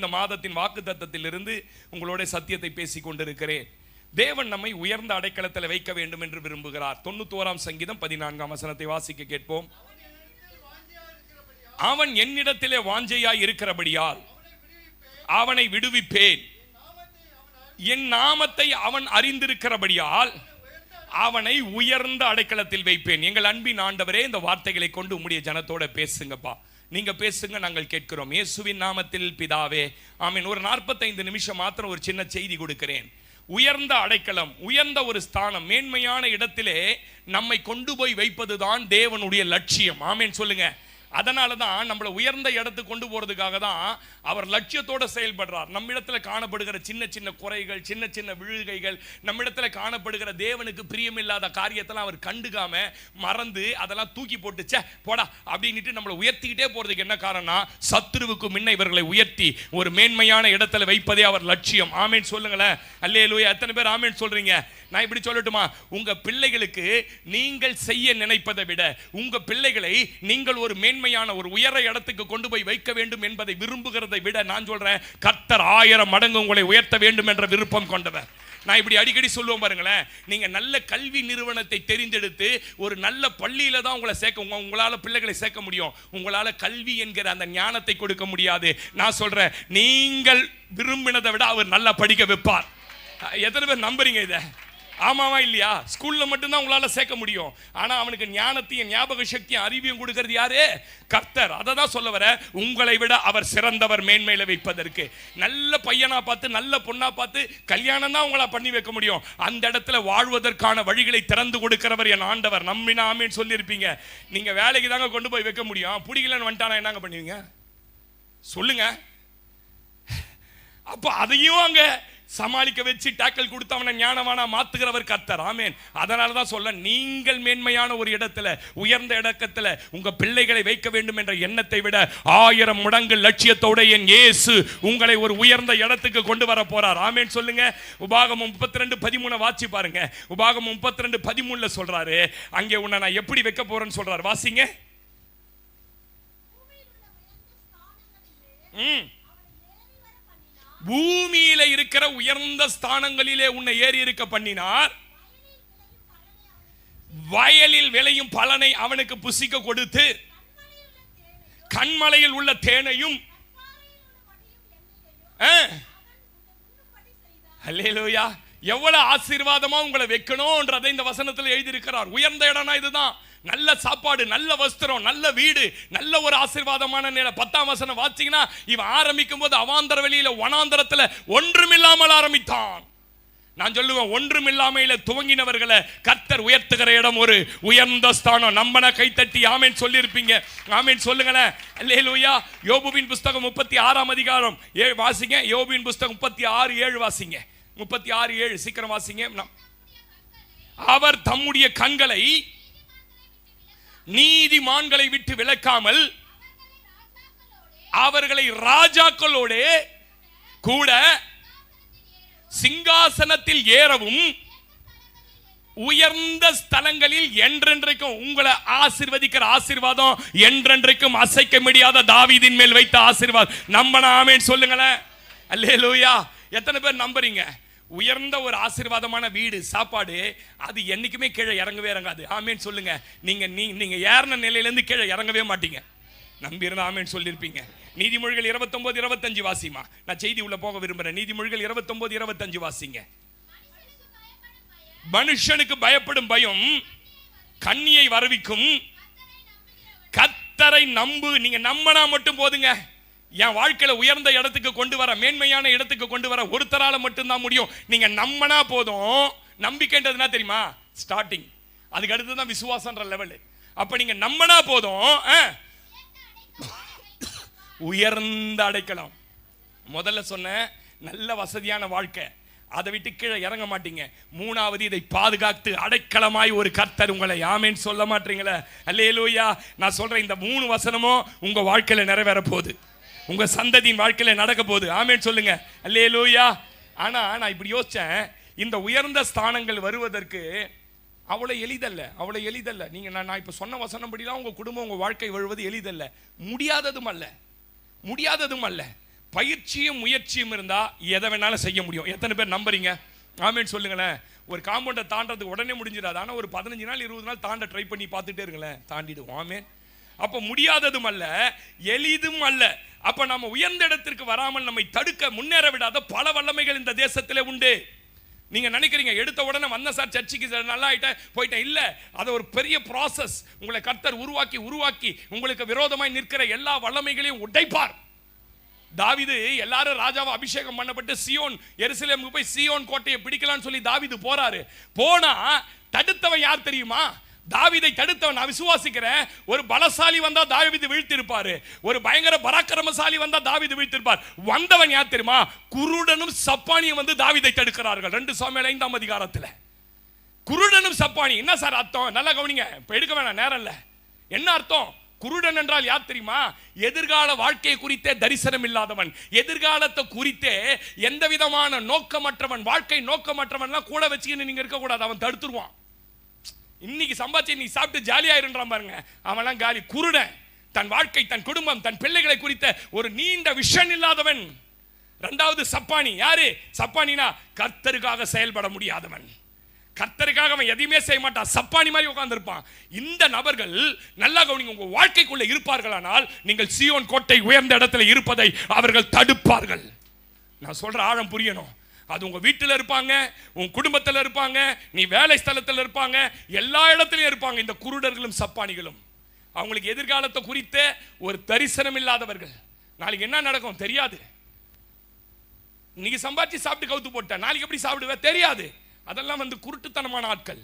இந்த மாதத்தின் வாக்குத்தத்தத்திலிருந்து உங்களோட சத்தியத்தை பேசிக் கொண்டிருக்கிறேன். தேவன் நம்மை உயர்ந்த அடைக்கலத்தில் வைக்க வேண்டும் என்று விரும்புகிறார். 91ஆம் சங்கீதம் 14ஆம் வசனத்தை வாசிக்க கேட்போம். அவன் என்னிடத்திலே வாஞ்சையாய் இருக்கிறபடியால் அவனை விடுவிப்பேன். என் நாமத்தை அவன் அறிந்திருக்கிறபடியால் அவனை உயர்ந்த அடைக்கலத்தில் வைப்பேன். எங்கள் அன்பின் ஆண்டவரே, இந்த வார்த்தைகளை கொண்டு உம்முடைய ஜனத்தோட பேசுங்கப்பா. நீங்க பேசுங்க, நாங்கள் கேட்கிறோம். இயேசுவின் நாமத்தில் பிதாவே, ஆமென். ஒரு 45 நிமிஷம் மாத்திரம் ஒரு சின்ன செய்தி கொடுக்கிறேன். உயர்ந்த அடைக்கலம், உயர்ந்த ஒரு ஸ்தானம், மேன்மையான இடத்திலே நம்மை கொண்டு போய் வைப்பதுதான் தேவனுடைய லட்சியம். ஆமென் சொல்லுங்க. அதனால தான் நம்மளை உயர்ந்த இடத்துக்கு கொண்டு போறதுக்காக தான் அவர் லட்சியத்தோட செயல்படுறார். நம்மிடத்துல காணப்படுகிற சின்ன சின்ன குறைகள், சின்ன சின்ன விழுகைகள், நம்மிடத்துல காணப்படுகிற தேவனுக்கு பிரியமில்லாத காரியத்தெல்லாம் அவர் கண்டுக்காம மறந்து அதெல்லாம் தூக்கி போட்டுச்சே போடா அப்படின்ட்டு நம்மளை உயர்த்திக்கிட்டே போறதுக்கு என்ன காரணம்? சத்துருவுக்கு முன்ன இவர்களை உயர்த்தி ஒரு மேன்மையான இடத்துல வைப்பதே அவர் லட்சியம். ஆமேன் சொல்லுங்களேன். அல்லேலூயா. எத்தனை பேர் ஆமேன் சொல்றீங்க? நான் இப்படி சொல்லட்டுமா? உங்க பிள்ளைகளுக்கு நீங்கள் செய்ய நினைப்பதை விட உங்க பிள்ளைகளை நீங்கள் ஒரு மேன்மையான ஒரு உயர இடத்துக்கு கொண்டு போய் வைக்க வேண்டும் என்பதை விரும்புகிறதை விட நான் சொல்றேன், கர்த்தர் 1000 மடங்கு உங்களை உயர்த்த வேண்டும் என்ற விருப்பம் கொண்டவர். நான் இப்படி அடிக்கடி சொல்லுவோம் பாருங்களேன், நீங்க நல்ல கல்வி நிறுவனத்தை தெரிந்தெடுத்து ஒரு நல்ல பள்ளியில தான் உங்களை சேர்க்க, உங்களால பிள்ளைகளை சேர்க்க முடியும். உங்களால கல்வி என்கிற அந்த ஞானத்தை கொடுக்க முடியாது. நான் சொல்றேன், நீங்கள் விரும்பினதை விட அவர் நல்லா படிக்க வைப்பார். எத்தனை பேர் நம்புறீங்க இதை? ஆமாவா இல்லையா? ஸ்கூல்ல மட்டும்தான் உங்களால சேர்க்க முடியும். ஆனா அவனுக்கு ஞானத்தையும் ஞாபக சக்தியும் அறிவையும் கொடுக்கிறது யாரு? கர்த்தர். அதை தான் சொல்ல வர, உங்களை விட அவர் சிறந்தவர் மேன்மையில வைப்பதற்கு. நல்ல பையனா பார்த்து நல்ல பொண்ணா பார்த்து கல்யாணம் தான் உங்களா பண்ணி வைக்க முடியும். அந்த இடத்துல வாழ்வதற்கான வழிகளை திறந்து கொடுக்கிறவர் என் ஆண்டவர். நம்பினா ஆமேன்னு சொல்லியிருப்பீங்க. நீங்க வேலைக்கு தாங்க கொண்டு போய் வைக்க முடியும். பிடிக்கலன்னு வந்துட்டானா என்னங்க பண்ணுவீங்க சொல்லுங்க? அப்ப அதையும் அங்க சமாளிக்க வச்சு டேக்கல் கொடுத்து அவனை ஞானவானா மாத்துகிறவர் கர்த்தர். ஆமென். அதனால தான் சொல்ல, நீங்கள் மேன்மையான ஒரு இடத்துல, உயர்ந்த இடத்துல உங்க பிள்ளைகளை வைக்க வேண்டும் என்ற எண்ணத்தை விட 1000 மடங்கு லட்சியத்தோட என் இயேசு உங்களை ஒரு உயர்ந்த இடத்துக்கு கொண்டு வர போறார். ஆமென் சொல்லுங்க. உபாகமம் 32:13 வாசி பாருங்க. உபாகமம் 32:13 சொல்றாரு, அங்கே உன்னை நான் எப்படி வைக்க போறேன்னு சொல்றாரு. வாசிங்க. பூமியில இருக்கிற உயர்ந்த ஸ்தானங்களிலே உன்னை ஏறி இருக்க பண்ணினார். வயலில் விளையும் பலனை அவனுக்கு புசிக்க கொடுத்து, கண்மலையில் உள்ள தேனையும், அல்லேலூயா, எவ்வளவு ஆசீர்வாதமா உங்களை வைக்கணும்ன்றதை இந்த வசனத்தில் எழுதியிருக்கிறார். உயர்ந்த இடம்னா இதுதான். நல்ல சாப்பாடு, நல்ல வஸ்திரம், நல்ல வீடு, நல்ல ஒரு ஆசீர்வாதமான நிலை. 10ஆம் வசனம் வாசிங்கன்னா, இவன் ஆரம்பிக்கும் போது அவாந்தர வெளியில வனாந்தரத்துல ஒன்றுமில்லாமல் ஆரம்பித்தான். நான் சொல்லுவேன், ஒன்றுமில்லாமையில துவங்கினவர்களை கர்த்தர் உயர்த்துகிற இடம் ஒரு உயர்ந்த ஸ்தானம். நம்மன கைத்தட்டி ஆமேன் சொல்லியிருப்பீங்க. ஆமேன் சொல்லுங்களேன். அல்லேலூயா. யோபுவின் புஸ்தகம் 36ஆம் அதிகாரம் 7 வாசிங்க. யோபுவின் புஸ்தகம் 36:7 வாசிங்க. 36:7 சீக்கிரம் வாசிங்க. அவர் தம்முடைய கண்களை நீதிமான்களை விட்டு விலக்காமல் அவர்களை ராஜாக்களோடு கூட சிங்காசனத்தில் ஏறவும் உயர்ந்த ஸ்தலங்களில் என்றென்றைக்கும் உங்களை ஆசீர்வதிக்கிற ஆசீர்வாதம் என்றென்றைக்கும் அசைக்க முடியாத தாவீதின் மேல் வைத்த ஆசீர்வாதம். நம்பனா ஆமென் சொல்லுங்களேன். அல்லேலூயா. எத்தனை பேர் நம்புறீங்க? உயர்ந்த ஒரு ஆசீர்வாதமான வீடு, சாப்பாடு, அது என்னைக்குமே கீழே இறங்கவே இறங்காது. ஆமேன் சொல்லுங்க. நீங்க ஏறின நிலையிலிருந்து கீழே இறங்கவே மாட்டீங்க. நம்பி இருந்தா ஆமேன் சொல்லியிருப்பீங்க. நீதிமொழிகள் 29:25 வாசிமா. நான் செய்தி உள்ள போக விரும்புறேன். நீதிமொழிகள் 29:25 வாசிங்க. மனுஷனுக்கு பயப்படும் பயம் கண்ணியை வருவிக்கும். கர்த்தரை நம்பு. நீங்க நம்பினா மட்டும் போதுங்க. என் வாழ்க்கையில உயர்ந்த இடத்துக்கு கொண்டு வர, மேன்மையான இடத்துக்கு கொண்டு வர ஒருத்தரால மட்டும்தான் முடியும். நீங்க நம்பினா போதும். நம்பிக்கைன்றதுனா தெரியுமா? ஸ்டார்டிங். அதுக்கு அடுத்து தான் விசுவாசன்ற லெவல். அப்ப நீங்க நம்பினா போதும். உயர்ந்த அடைக்கலம். முதல்ல சொன்ன நல்ல வசதியான வாழ்க்கை, அதை விட்டு கீழே இறங்க மாட்டீங்க. 3வது, இதை பாதுகாத்து அடைக்கலமாய் ஒரு கர்த்தர் உங்களை. ஆமேன் சொல்ல மாட்டீங்களே? அல்லேலூயா. நான் சொல்றேன், இந்த 3 வசனமும் உங்க வாழ்க்கையில நிறைவேற போகுது. உங்க சந்ததியின் வாழ்க்கையில நடக்க போகுது. ஆமேன் சொல்லுங்க. அல்லேலூயா. ஆனா நான் இப்படி யோசிச்சேன், இந்த உயர்ந்த ஸ்தானங்கள் வருவதற்கு அவ்வளவு எளிதல்ல, அவ்வளவு எளிதல்ல. நீங்க நான் இப்ப சொன்ன வசனப்படிதான் உங்க குடும்பம், உங்க வாழ்க்கை வருவது எளிதல்ல. முடியாததும் அல்ல, முடியாததும் அல்ல. பயிற்சியும் முயற்சியும் இருந்தா எதை வேணாலும் செய்ய முடியும். எத்தனை பேர் நம்புறீங்க? ஆமேன் சொல்லுங்களேன். ஒரு காம்பவுண்டை தாண்டறதுக்கு உடனே முடிஞ்சிடாது. ஆனால் ஒரு 15 நாள் 20 நாள் தாண்ட ட்ரை பண்ணி பார்த்துட்டே இருங்களேன், தாண்டிடுவோம். ஆமேன். அப்போ முடியாததும் அல்ல, எளிதும் அல்ல. அப்போ நம்ம உயர்ந்த இடத்திற்கு வராமல் நம்மை தடுக்க முன்னேற விடாத பல வல்லமைகள் இந்த தேசத்திலே உண்டு. நீங்க நினைக்கிறீங்க எடுத்த உடனே வந்த சார் சர்ச்சுக்கு நல்லா ஆயிட்டேன் போயிட்டேன். இல்ல, அது ஒரு பெரிய ப்ராசஸ். உங்களை கர்த்தர் உருவாக்கி உங்களுக்கு விரோதமாய் நிற்கிற எல்லா வல்லமைகளையும் உடைப்பார். தாவீது எல்லாரும் ராஜாவை அபிஷேகம் பண்ணப்பட்டு சியோன் எருசலேமுக்கு போய் சியோன் கோட்டையை பிடிக்கலாம்னு சொல்லி தாவீது போறாரு. போனா தடுத்தவன் யார் தெரியுமா? தாவீதை தடுத்தவன். நான் விசுவாசிக்கிறேன், ஒரு பலசாலி வந்தா தாவீது வீழ்த்திருப்பாரு, ஒரு பயங்கர பராக்கிரமசாலி வந்தா தாவீது வீழ்த்திருப்பார். வந்தவன் யார் தெரியுமா? குருடனும் சப்பானியும் வந்து தாவீதை தடுக்கிறார்கள். 2 சாமுவேல் 5ஆம் அதிகாரத்தில். குருடனும் சப்பானி என்ன சார் அர்த்தம்? நல்லா கவனிங்க, இப்ப எடுக்க வேணாம், நேரம் இல்ல. என்ன அர்த்தம்? குருடன் என்றால் யார் தெரியுமா? எதிர்கால வாழ்க்கையை குறித்தே தரிசனம் இல்லாதவன், எதிர்காலத்தை குறித்தே எந்த விதமான நோக்கமற்றவன், வாழ்க்கை நோக்கமற்றவன் கூட வச்சுக்கின்னு நீங்க இருக்க கூடாது. அவன் தடுத்துருவான். இன்னைக்கு சம்பாதிச்சு நீ சாப்பிட்டு ஜாலியா இருன்றான் பாருங்க, அவன்லாம் காலி. குருடன். தன் வாழ்க்கை, தன் குடும்பம், தன் பிள்ளைகளை குறித்த ஒரு நீண்ட விஷன் இல்லாதவன். 2வது சப்பானி. யாரு சப்பானினா? கர்த்தருக்காக செயல்பட முடியாதவன். கர்த்தருக்காக அவன் எதையுமே செய்ய மாட்டான், சப்பானி மாதிரி உட்கார்ந்து இருப்பான். இந்த நபர்கள் நல்லா கவனிங்க, உங்க வாழ்க்கைக்குள்ள இருப்பார்களானால் நீங்கள் சீயோன் கோட்டை உயர்ந்த இடத்துல இருப்பதை அவர்கள் தடுப்பார்கள். நான் சொல்ற ஆழம் புரியணும். அது உங்க வீட்டில் இருப்பாங்க, உங்க குடும்பத்தில் இருப்பாங்க, நீ வேலை ஸ்தலத்தில் இருப்பாங்க, எல்லா இடத்துலயும் இருப்பாங்க. இந்த குருடர்களும் சப்பானிகளும் அவங்களுக்கு எதிர்காலத்தை குறித்த ஒரு தரிசனம் இல்லாதவர்கள். நாளைக்கு என்ன நடக்கும் தெரியாது. இன்னைக்கு சம்பாதிச்சு சாப்பிட்டு கவுத்து போட்ட, நாளைக்கு எப்படி சாப்பிடுவே தெரியாது. அதெல்லாம் வந்து குருட்டுத்தனமான ஆட்கள்.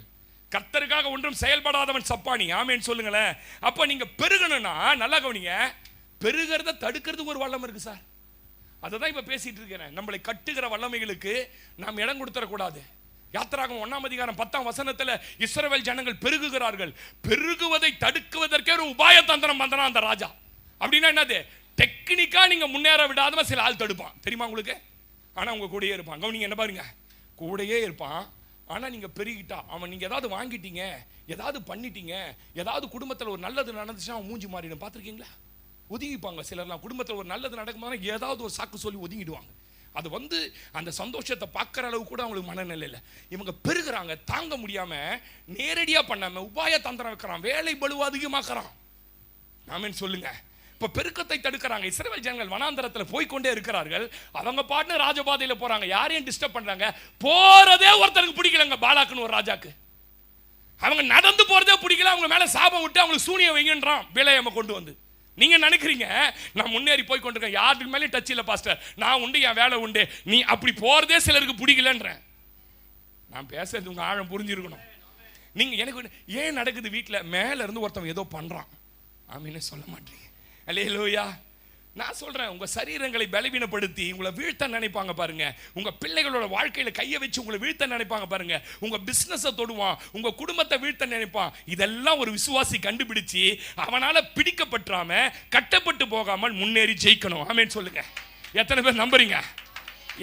கர்த்தருக்காக ஒன்றும் செயல்படாதவன் சப்பானி. ஆமேன்னு சொல்லுங்களேன். அப்ப நீங்க பெருகணும்னா நல்லா கவனிங்க, பெருகிறத தடுக்கிறதுக்கு ஒரு வல்லம் இருக்கு சார். அதை தான் இப்ப பேசிட்டு இருக்கிறேன். நம்மளை கட்டுகிற வல்லமைகளுக்கு நாம் இடம் கொடுத்துடக்கூடாது. யாத்திராகமம் 1ஆம் அதிகாரம் 10ஆம் வசனத்துல இஸ்ரவேல் ஜனங்கள் பெருகுகிறார்கள். பெருகுவதை தடுக்குவதற்கே ஒரு உபாய தந்திரம் பண்றான் அந்த ராஜா. அப்படின்னா என்னது? டெக்னிக்கா நீங்க முன்னேற விடாத சில ஆள் தடுப்பான், தெரியுமா உங்களுக்கு? ஆனா உங்க கூடயே இருப்பான். கவனிங்க, என்ன பாருங்க, கூடயே இருப்பான். ஆனா நீங்க பெருகிட்டா, அவன் நீங்க ஏதாவது வாங்கிட்டீங்க, ஏதாவது பண்ணிட்டீங்க, ஏதாவது குடும்பத்தில் ஒரு நல்லது நடந்துச்சுன்னா அவன் மூஞ்சி மாறிடும். பார்த்துருக்கீங்களா? ஒதுங்கிப்பாங்க சிலர்லாம். குடும்பத்தில் ஒரு நல்லது நடக்கும்போது ஏதாவது ஒரு சாக்கு சொல்லி ஒதுங்கிடுவாங்க. அது வந்து அந்த சந்தோஷத்தை பார்க்குற அளவு கூட அவங்களுக்கு மனநிலை இல்லை. இவங்க பெருகிறாங்க, தாங்க முடியாம நேரடியாக பண்ணாம உபாய தந்திரம் வைக்கிறான், வேலை பலுவா அதிகமாக்குறான். ஆமேன்னு சொல்லுங்க. இப்போ பெருக்கத்தை தடுக்கிறாங்க. இஸ்ரவேல் ஜனங்கள் வனாந்தரத்தில் போய்கொண்டே இருக்கிறார்கள். அவங்க பாட்டு ராஜபாதையில் போறாங்க. யாரையும் டிஸ்டர்ப் பண்றாங்க? போறதே ஒருத்தருக்கு பிடிக்கலங்க, பாலாக்குன்னு ஒரு ராஜாக்கு. அவங்க நடந்து போறதே பிடிக்கல. அவங்க மேல சாபம் விட்டு அவங்களுக்கு சூனியம் வைங்கன்றான் விலையம கொண்டு வந்து. நீங்க நினைக்கிறீங்க நான் முன்னேறி போய் கொண்டிருக்கேன், யாருக்கு மேலே டச் இல்லை பாஸ்டர், நான் உண்டு, என் வேலை உண்டு. நீ அப்படி போறதே சிலருக்கு பிடிக்கலன்றேன். நான் பேசுறது உங்க ஆழம் புரிஞ்சிருக்கணும். நீங்க எனக்கு ஏன் நடக்குது வீட்டில் மேல இருந்து ஒருத்தவங்க ஏதோ பண்றான், ஆமீனே சொல்ல மாட்டீங்க. அல்லேலூயா. நான் சொல்றேன், உங்க சரீரங்களை பலவீனப்படுத்தி உங்களை வீழ்த்த நினைப்பாங்க பாருங்க. உங்க பிள்ளைகளோட வாழ்க்கையில கையை வச்சு உங்களை வீழ்த்த நினைப்பாங்க பாருங்க. உங்க பிசினஸை தொடுவான், உங்க குடும்பத்தை வீழ்த்த நினைப்பான். இதெல்லாம் ஒரு விசுவாசி கண்டுபிடிச்சு அவனால பிடிக்கப்பட்டாம கட்டப்பட்டு போகாமல் முன்னேறி ஜெயிக்கணும். ஆமேன்னு சொல்லுங்க. எத்தனை பேர் நம்புறீங்க?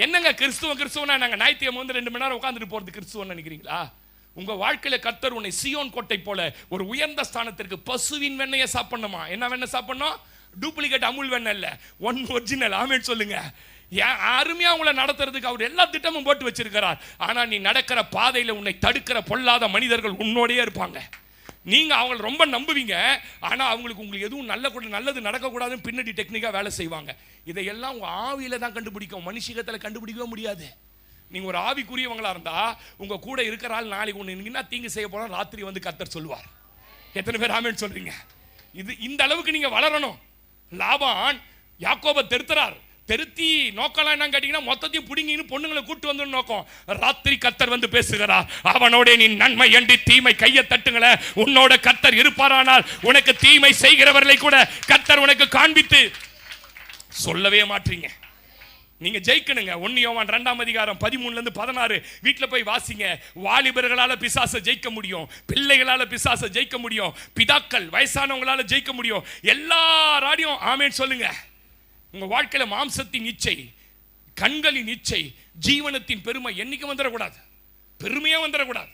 என்னங்க கிறிஸ்துவனா நாங்க ஞாயிற்றுக்கிழமை வந்து 2 மணி நேரம் உட்காந்துட்டு போறது கிறிஸ்துவன் நினைக்கிறீங்களா? உங்க வாழ்க்கையில கர்த்தர் உன்னை சீயோன் கோட்டை போல ஒரு உயர்ந்த ஸ்தானத்திற்கு பசுவின் வெண்ணையை சாப்பிடணுமா? என்ன வெண்ணெய் சாப்பிடணும்? டூப்ளிகேட் அமுல் வெண்ணெய் இல்ல, ஒன் ஒரிஜினல். ஆமேன்னு சொல்லுங்க. அருமையா உங்களை நடத்துறதுக்கு அவர் எல்லா திட்டமும் போட்டு வச்சிருக்கிறார். ஆனா நீ நடக்கிற பாதையில உன்னை தடுக்கிற பொல்லாத மனிதர்கள் உன்னோடயே இருப்பாங்க. நீங்க அவங்களை ரொம்ப நம்புவீங்க, ஆனா உங்களுக்கு எதுவும் நல்லது நடக்கக்கூடாதுன்னு பின்னாடி டெக்னிக்கா வேலை செய்வாங்க. இதையெல்லாம் உங்க ஆவியில தான் கண்டுபிடிக்கும், மனுஷிகத்துல கண்டுபிடிக்கவே முடியாது. நீங்க ஒரு ஆவிக்குரியவங்களா இருந்தா உங்க கூட இருக்கிறாள் நாளைக்கு ஒன்று என்ன தீங்கு செய்ய போனா ராத்திரி வந்து கர்த்தர் சொல்லுவார். எத்தனை பேர் ஆமென் சொல்றீங்க? இது இந்த அளவுக்கு நீங்க வளரணும். லாபான் யாக்கோபை தெருத்தி நோக்கலாம் என்னன்னு கேட்டீங்கன்னா மொத்தத்தையும் பிடிங்கின்னு பொண்ணுங்களை கூட்டு வந்து நோக்கம். ராத்திரி கர்த்தர் வந்து பேசுகிறார், அவனோட நீ நன்மை என்று தீமை கையை தட்டுங்கள, உன்னோட கர்த்தர் இருப்பாரானால் உனக்கு தீமை செய்கிறவர்களை கூட கர்த்தர் உனக்கு காண்பித்து சொல்லவே மாட்டீங்க. நீங்க ஜெயிக்கணுங்க. 1 யோவான் 2ஆம் அதிகாரம் 13 16 வீட்டில் போய் வாசிங்க. வாலிபர்களால பிசாசை ஜெயிக்க முடியும், பிள்ளைகளால பிசாசை ஜெயிக்க முடியும், பிதாக்கள் வயசானவங்களால ஜெயிக்க முடியும். எல்லாராடியும் ஆமேன் சொல்லுங்க. உங்க வாழ்க்கையில மாம்சத்தின் இச்சை, கண்களின் இச்சை, ஜீவனத்தின் பெருமை என்னைக்கு வந்துடக்கூடாது, பெருமையே வந்துடக்கூடாது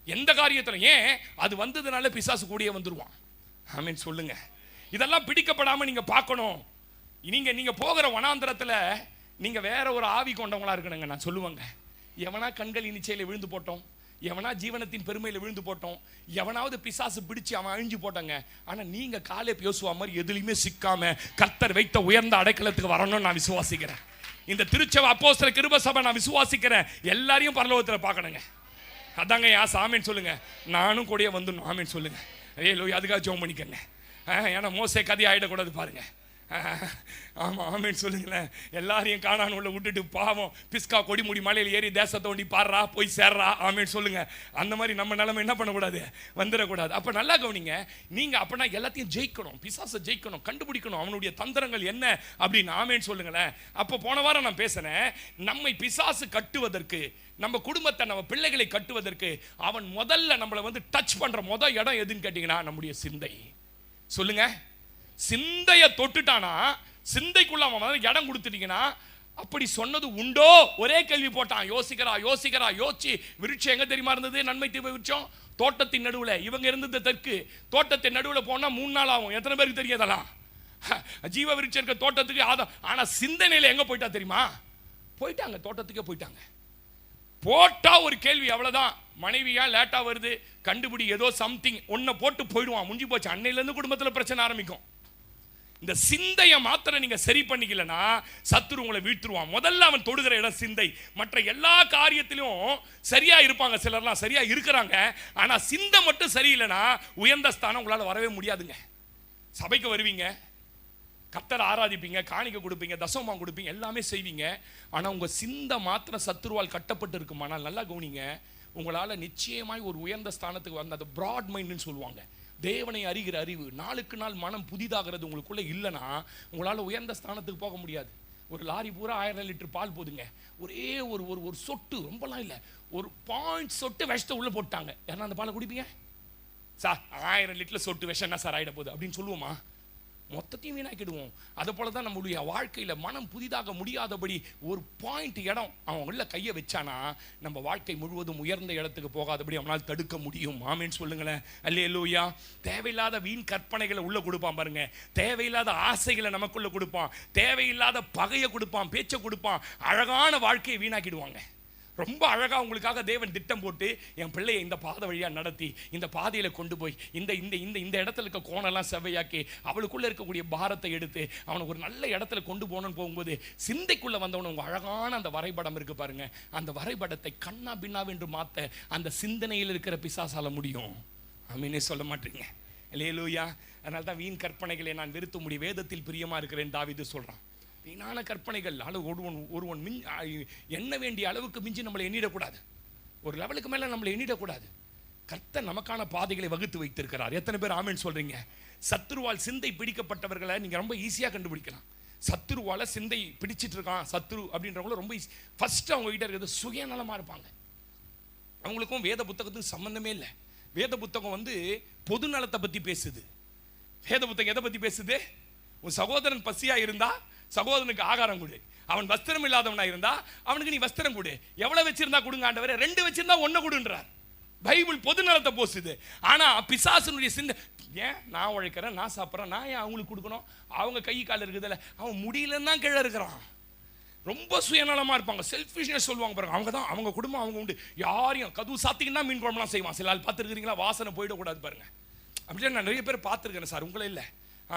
எந்த காரியத்துல. ஏன் அது வந்ததுனால பிசாசு கூடயே வந்துருவான். ஆமேன் சொல்லுங்க. இதெல்லாம் பிடிக்கப்படாம நீங்க பார்க்கணும். நீங்க போகிற வனாந்திரத்துல நீங்க வேற ஒரு ஆவி கொண்டவங்களா இருக்கணுங்க. நான் சொல்லுவாங்க, எவனா கண்கள் இனிச்சையில விழுந்து போட்டோம், எவனா ஜீவனத்தின் பெருமையில விழுந்து போட்டோம், எவனாவது பிசாசு பிடிச்சு அவன் அழிஞ்சு போட்டாங்க. ஆனா நீங்க காலே யோசுவா மாதிரி எதுலையுமே சிக்காம கர்த்தர் வைத்த உயர்ந்த அடைக்கலத்துக்கு வரணும்னு நான் விசுவாசிக்கிறேன். இந்த திருச்சபை அப்போஸ்தலர் கிருபை சபை நான் விசுவாசிக்கிறேன். எல்லாரையும் பரலோகத்துல பார்க்கணுங்க. அதாங்க யாஸ் ஆமேன்னு சொல்லுங்க. நானும் கூடயே வந்து ஆமேன்னு சொல்லுங்க. லோய் அதுக்காக ஜெபம் பண்ணிக்கங்க. ஏன்னா மோசே கதை ஆயிடக்கூடாது பாருங்க. ஆமாம் ஆமேன்னு சொல்லுங்களேன். எல்லாரையும் காணான்னு உள்ள விட்டுட்டு பாவம் பிஸ்கா கொடிமுடி மலையில் ஏறி தேசத்தை ஒண்டி பாடுறா போய் சேர்றா ஆமேன்னு சொல்லுங்க. அந்த மாதிரி நம்ம நிலைமை என்ன பண்ணக்கூடாது, வந்துடக்கூடாது. அப்போ நல்லா கவனிங்க. நீங்கள் அப்படின்னா எல்லாத்தையும் ஜெயிக்கணும், பிசாசை ஜெயிக்கணும், கண்டுபிடிக்கணும் அவனுடைய தந்திரங்கள் என்ன அப்படின்னு ஆமேன்னு சொல்லுங்களேன். அப்போ போன வாரம் நான் பேசினேன், நம்மை பிசாசு கட்டுவதற்கு, நம்ம குடும்பத்தை நம்ம பிள்ளைகளை கட்டுவதற்கு அவன் முதல்ல நம்மளை வந்து டச் பண்ற முதல் இடம் எதுன்னு கேட்டீங்கன்னா நம்முடைய சிந்தை. சொல்லுங்க, சிந்தையை தொட்டுட்டானா, சிந்தைக்குள்ள அவன் இடம் கொடுத்துட்டீங்கன்னா, அப்படி சொன்னது உண்டோ? ஒரே கேள்வி போட்டான். யோசிக்கிறா யோசிச்சு விருட்சம் எங்க தெரியுமா இருந்தது? நன்மை தீமை விருட்சம் தோட்டத்தின் நடுவுல. இவங்க இருந்தது தெற்கு. தோட்டத்தின் நடுவுல போனா 3 நாள் ஆகும். எத்தனை பேருக்கு தெரியாதலாம்? ஜீவ விருட்சம் இருக்க தோட்டத்துக்கு. ஆனா சிந்தனையில எங்க போயிட்டா தெரியுமா? போயிட்டாங்க, தோட்டத்துக்கே போயிட்டாங்க. போட்டா ஒரு கேள்வி, அவ்வளவுதான். மனைவியா லேட்டா வருது, கண்டுபிடி ஏதோ சம்திங் ஒன்ன போட்டு போயிடுவான். முடிஞ்சு போச்சு. அன்னையில இருந்து குடும்பத்துல பிரச்சனை ஆரம்பிக்கும். இந்த சிந்தையை மாத்திரம் நீங்க சரி பண்ணிக்கலனா சத்துரு உங்களை வீழ்த்துருவான். முதல்ல அவன் தொடுகிற இடம் சிந்தை. மற்ற எல்லா காரியத்திலும் சரியா இருப்பாங்க, சிலர்லாம் சரியா இருக்கிறாங்க. ஆனா சிந்தை மட்டும் சரியில்லைனா உயர்ந்த ஸ்தானம் உங்களால வரவே முடியாதுங்க. சபைக்கு வருவீங்க, கர்த்தரை ஆராதிப்பீங்க, காணிக்கை கொடுப்பீங்க, தசமம் கொடுப்பீங்க, எல்லாமே செய்வீங்க. ஆனா உங்க சிந்தை மாத்திரம் சத்துருவால் கட்டப்பட்டு இருக்குமானால் நல்லா கவனிங்க, உங்களால நிச்சயமாய் ஒரு உயர்ந்த ஸ்தானத்துக்கு வந்த அந்த பிராட் மைண்ட்னு சொல்லுவாங்க, தேவனை அறிகிற அறிவு, நாளுக்கு நாள் மனம் புதிதாகிறது உங்களுக்குள்ள இல்லைன்னா உங்களால் உயர்ந்த ஸ்தானத்துக்கு போக முடியாது. ஒரு லாரி பூரா 1000 லிட்டர் பால் போதுங்க, ஒரே ஒரு சொட்டு, ரொம்பலாம் இல்லை, ஒரு பாயிண்ட் சொட்டு விஷத்தை உள்ள போட்டாங்க. யாரா அந்த பாலை குடிப்பீங்க? சார் 1000 லிட்டர் சொட்டு விஷம் என்ன சார் ஆகிட போகுது அப்படின்னு சொல்லுவோமா? மொத்தத்தையும் வீணாக்கிடுவோம். அது போல தான் நம்முடைய வாழ்க்கையில் மனம் புதிதாக முடியாதபடி ஒரு பாயிண்ட் இடம் அவன் உள்ள கையை வச்சானா நம்ம வாழ்க்கை முழுவதும் உயர்ந்த இடத்துக்கு போகாதபடி அவனால் தடுக்க முடியும். ஆமேன்னு சொல்லுங்களேன். அல்லேலூயா. தேவையில்லாத வீண் கற்பனைகளை உள்ள கொடுப்பான் பாருங்க, தேவையில்லாத ஆசைகளை நமக்குள்ள கொடுப்பான், தேவையில்லாத பகையை கொடுப்பான், பேச்சை கொடுப்பான், அழகான வாழ்க்கையை வீணாக்கிடுவாங்க. ரொம்ப அழகாக உங்களுக்காக தேவன் திட்டம் போட்டு என் பிள்ளையை இந்த பாதை வழியாக நடத்தி இந்த பாதையில் கொண்டு போய் இந்த இந்த இந்த இந்த இடத்துல இருக்க கோணெல்லாம் செவ்வையாக்கி அவளுக்குள்ளே இருக்கக்கூடிய பாரத்தை எடுத்து அவனை ஒரு நல்ல இடத்துல கொண்டு போகணும்னு போகும்போது சிந்தைக்குள்ளே வந்தவன உங்கள் அழகான அந்த வரைபடம் இருக்குது பாருங்கள், அந்த வரைபடத்தை கண்ணா பின்னாவென்று மாற்ற அந்த சிந்தனையில் இருக்கிற பிசாசால முடியும். ஆமீனே சொல்ல மாட்டீங்க. அல்லேலூயா. அதனால தான் வீண் கற்பனைகளை நான் வெறுத்து முடி வேதத்தில் பிரியமாக இருக்கிறேன் தாவீது சொல்கிறான். வீணான கற்பனைகள் ஒருவன் எண்ண வேண்டிய அளவுக்கு மிஞ்சி நம்மளை எண்ணிடக்கூடாது, ஒரு லெவலுக்கு மேலே நம்மளை எண்ணிடக்கூடாது. கர்த்தர் நமக்கான பாதைகளை வகுத்து வைத்திருக்கிறார். எத்தனை பேர் ஆமேன்னு சொல்றீங்க? சத்துருவால் சிந்தை பிடிக்கப்பட்டவர்களை நீங்கள் ரொம்ப ஈஸியாக கண்டுபிடிக்கலாம். சத்துருவால் சிந்தை பிடிச்சிட்டு இருக்கான் சத்துரு அப்படின்றவங்களும் ரொம்ப ஈஸி. ஃபர்ஸ்ட் அவங்க கிட்ட இருக்கிறது சுயநலமாக இருப்பாங்க. அவங்களுக்கும் வேத புத்தகத்துக்கும் சம்மந்தமே இல்லை. வேத புத்தகம் பொது நலத்தை பற்றி பேசுது. வேத புத்தகம் எதை பற்றி பேசுது? உன் சகோதரன் பசியா இருந்தா சகோதரனுக்கு ஆகாரம் கொடு, அவன் வஸ்திரம் இல்லாதவனா இருந்தா அவனுக்கு நீ வஸ்திரம் கொடு, எவ்வளவு வச்சிருந்தா கொடுங்க ஆண்டவரே, 2 வச்சிருந்தா 1 கொடுன்றார். பைபிள் பொது நலத்தை போசுது. ஆனா பிசாசுனுடைய சிந்தை, ஏன் நான் உழைக்கிறேன், நான் சாப்பிட்றேன், நான் ஏன் அவங்களுக்கு கொடுக்கணும், அவங்க கை கால் இருக்குதுல்ல, அவன் முடியலன்னு தான் கீழே இருக்கிறான். ரொம்ப சுயநலமா இருப்பாங்க, செல்ஃபிஷ்னஸ் சொல்லுவாங்க பாருங்க. அவங்க தான் அவங்க குடும்பம் அவங்க உண்டு, யாரையும் கதவு சாத்திங்கன்னா மீன் குழம்புலாம் செய்வான். சில ஆள் பார்த்துருக்கிறீங்களா? வாசனை போயிடக்கூடாது பாருங்க. அப்படியே நான் நிறைய பேர் பார்த்துருக்கேன் சார், உங்களே இல்லை.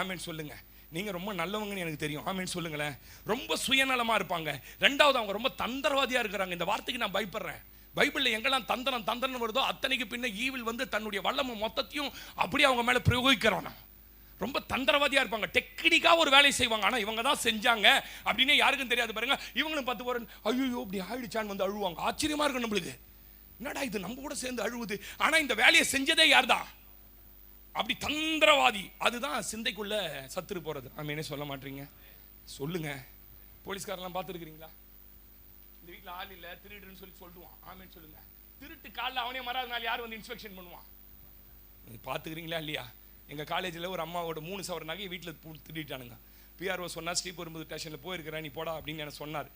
ஆமேன்னு சொல்லுங்க. நீங்கள் ரொம்ப நல்லவங்கன்னு எனக்கு தெரியும். ஆமேன்னு சொல்லுங்களேன். ரொம்ப சுயநலமாக இருப்பாங்க. 2வது அவங்க ரொம்ப தந்திரவாதியாக இருக்கிறாங்க. இந்த வார்த்தைக்கு நான் பயப்படுறேன். பைபிளில் எங்கெல்லாம் தந்திரம் வருதோ அத்தனைக்கு பின்ன ஈவில் தன்னுடைய வல்லமை மொத்தத்தையும் அப்படியே அவங்க மேலே பிரயோகிக்கிறான். ரொம்ப தந்திரவாதியாக இருப்பாங்க, டெக்னிக்காக ஒரு வேலையை செய்வாங்க. ஆனால் இவங்க தான் செஞ்சாங்க அப்படின்னு யாருக்கும் தெரியாது பாருங்க. இவங்களும் 10 பேர் ஐயோ இப்படி ஆயிடுச்சான்னு அழுவாங்க. ஆச்சரியமாக இருக்கும் நம்மளுக்கு, என்னடா இது நம்ம கூட சேர்ந்து அழுவுது. ஆனால் இந்த வேலையை செஞ்சதே யார் தான்? அப்படி தந்திரவாதி. அதுதான் சிந்தைக்குள்ள சத்துரு போறது. ஆமேனே சொல்ல மாட்டீங்க? சொல்லுங்க. போலீஸ்காரெல்லாம் பார்த்துருக்கிறீங்களா? இந்த வீட்டில் ஆள் இல்லை திருடுன்னு சொல்லுவான். ஆமேன்னு சொல்லுங்க. திருட்டு காலில் அவனே மறாத நாள் யார் இன்ஸ்பெக்ஷன் பண்ணுவான்? பார்த்துக்கிறீங்களா இல்லையா? எங்கள் காலேஜில் ஒரு அம்மாவோட 3 சவர நகையை வீட்டில் திருடிட்டானுங்க. பிஆர்ஓ சொன்னார், ஸ்ரீபெரும்புதூர் ஸ்டேஷனில் போயிருக்கிறேன், நீ போடா அப்படின்னு எனக்கு சொன்னார்.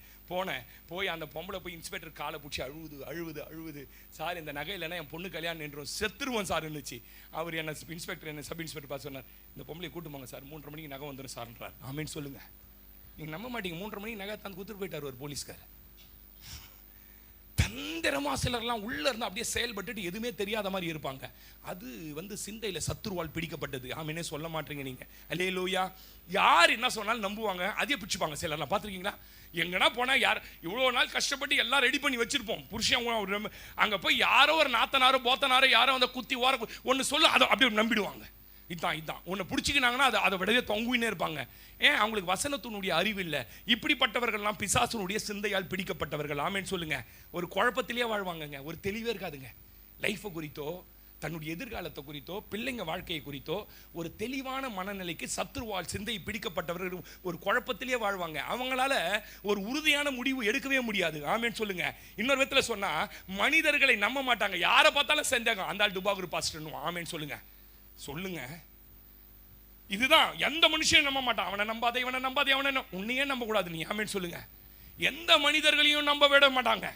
போய் அந்த பொம்பளை போய் இன்ஸ்பெக்டர் காலை பிடிச்சி அழுவுது. சார் இந்த நகை இல்லைன்னா என் பொண்ணு கல்யாணம் நின்றோம், செத்துருவோம் சார் இருந்துச்சு. அவர் என்ன சப் இன்ஸ்பெக்டர் பார்த்து சொன்னார், இந்த பொம்பளை கூட்டுமாங்க சார், 3:30 மணிக்கு நகை வந்துடும் சார்ன்றார். ஆமேன்னு சொல்லுங்க. நீங்க நம்ப மாட்டீங்க, 3:30 மணிக்கு நகை தான் குத்துட்டு போயிட்டார் ஒரு போலீஸ்கார். தந்திரமா சிலர்லாம் உள்ள இருந்து அப்படியே செயல்பட்டு எதுவுமே தெரியாத மாதிரி இருப்பாங்க. அது சிந்தையில சத்துருவால் பிடிக்கப்பட்டது. ஆமெனே சொல்ல மாட்டீங்க நீங்க. அல்லேலூயா. யார் என்ன சொன்னாலும் நம்புவாங்க, அதே பிடிச்சுப்பாங்க. சிலர்லாம் பார்த்துருக்கீங்களா? எங்கன்னா போனா யார் இவ்வளோ நாள் கஷ்டப்பட்டு எல்லாம் ரெடி பண்ணி வச்சிருப்போம். புருஷன் அங்க போய் யாரோ ஒரு நாத்தனாரோ போத்தனாரோ யாரோ அந்த குத்தி ஓர ஒன்று சொல்ல அதை அப்படியே நம்பிடுவாங்க. இதான் உன்னை பிடிச்சிக்கினாங்கன்னா அதை விடவே தொங்குவினே இருப்பாங்க. ஏன்? அவங்களுக்கு வசனத்தினுடைய அறிவு இல்லை. இப்படிப்பட்டவர்கள்லாம் பிசாசுனுடைய சிந்தையால் பிடிக்கப்பட்டவர்கள். ஆமென் சொல்லுங்க. ஒரு குழப்பத்திலேயே வாழ்வாங்கங்க, ஒரு தெளிவே இருக்காதுங்க. லைஃபை குறித்தோ தன்னுடைய எதிர்காலத்தை குறித்தோ பிள்ளைங்க வாழ்க்கையை குறித்தோ ஒரு தெளிவான மனநிலைக்கு சத்துருவால் சிந்தை பிடிக்கப்பட்டவர்கள் ஒரு குழப்பத்திலேயே வாழ்வாங்க. அவங்களால ஒரு உறுதியான முடிவு எடுக்கவே முடியாது. ஆமென் சொல்லுங்க. இன்னொரு விதத்தில் சொன்னா மனிதர்களை நம்ப மாட்டாங்க. யாரை பார்த்தாலும் செஞ்சாங்க அந்த ஆள் டுபாகூர் பாஸ்டர். ஆமென் சொல்லுங்க. இதுதான் எந்த மனுஷன் நம்ப மாட்டான். அவனை நம்பாதே இவனை நம்பாதே அவனை உன்னையே நம்ப கூடாது நீ. ஆமென் சொல்லுங்க. எந்த மனிதர்களையும் நம்ப விட மாட்டாங்க.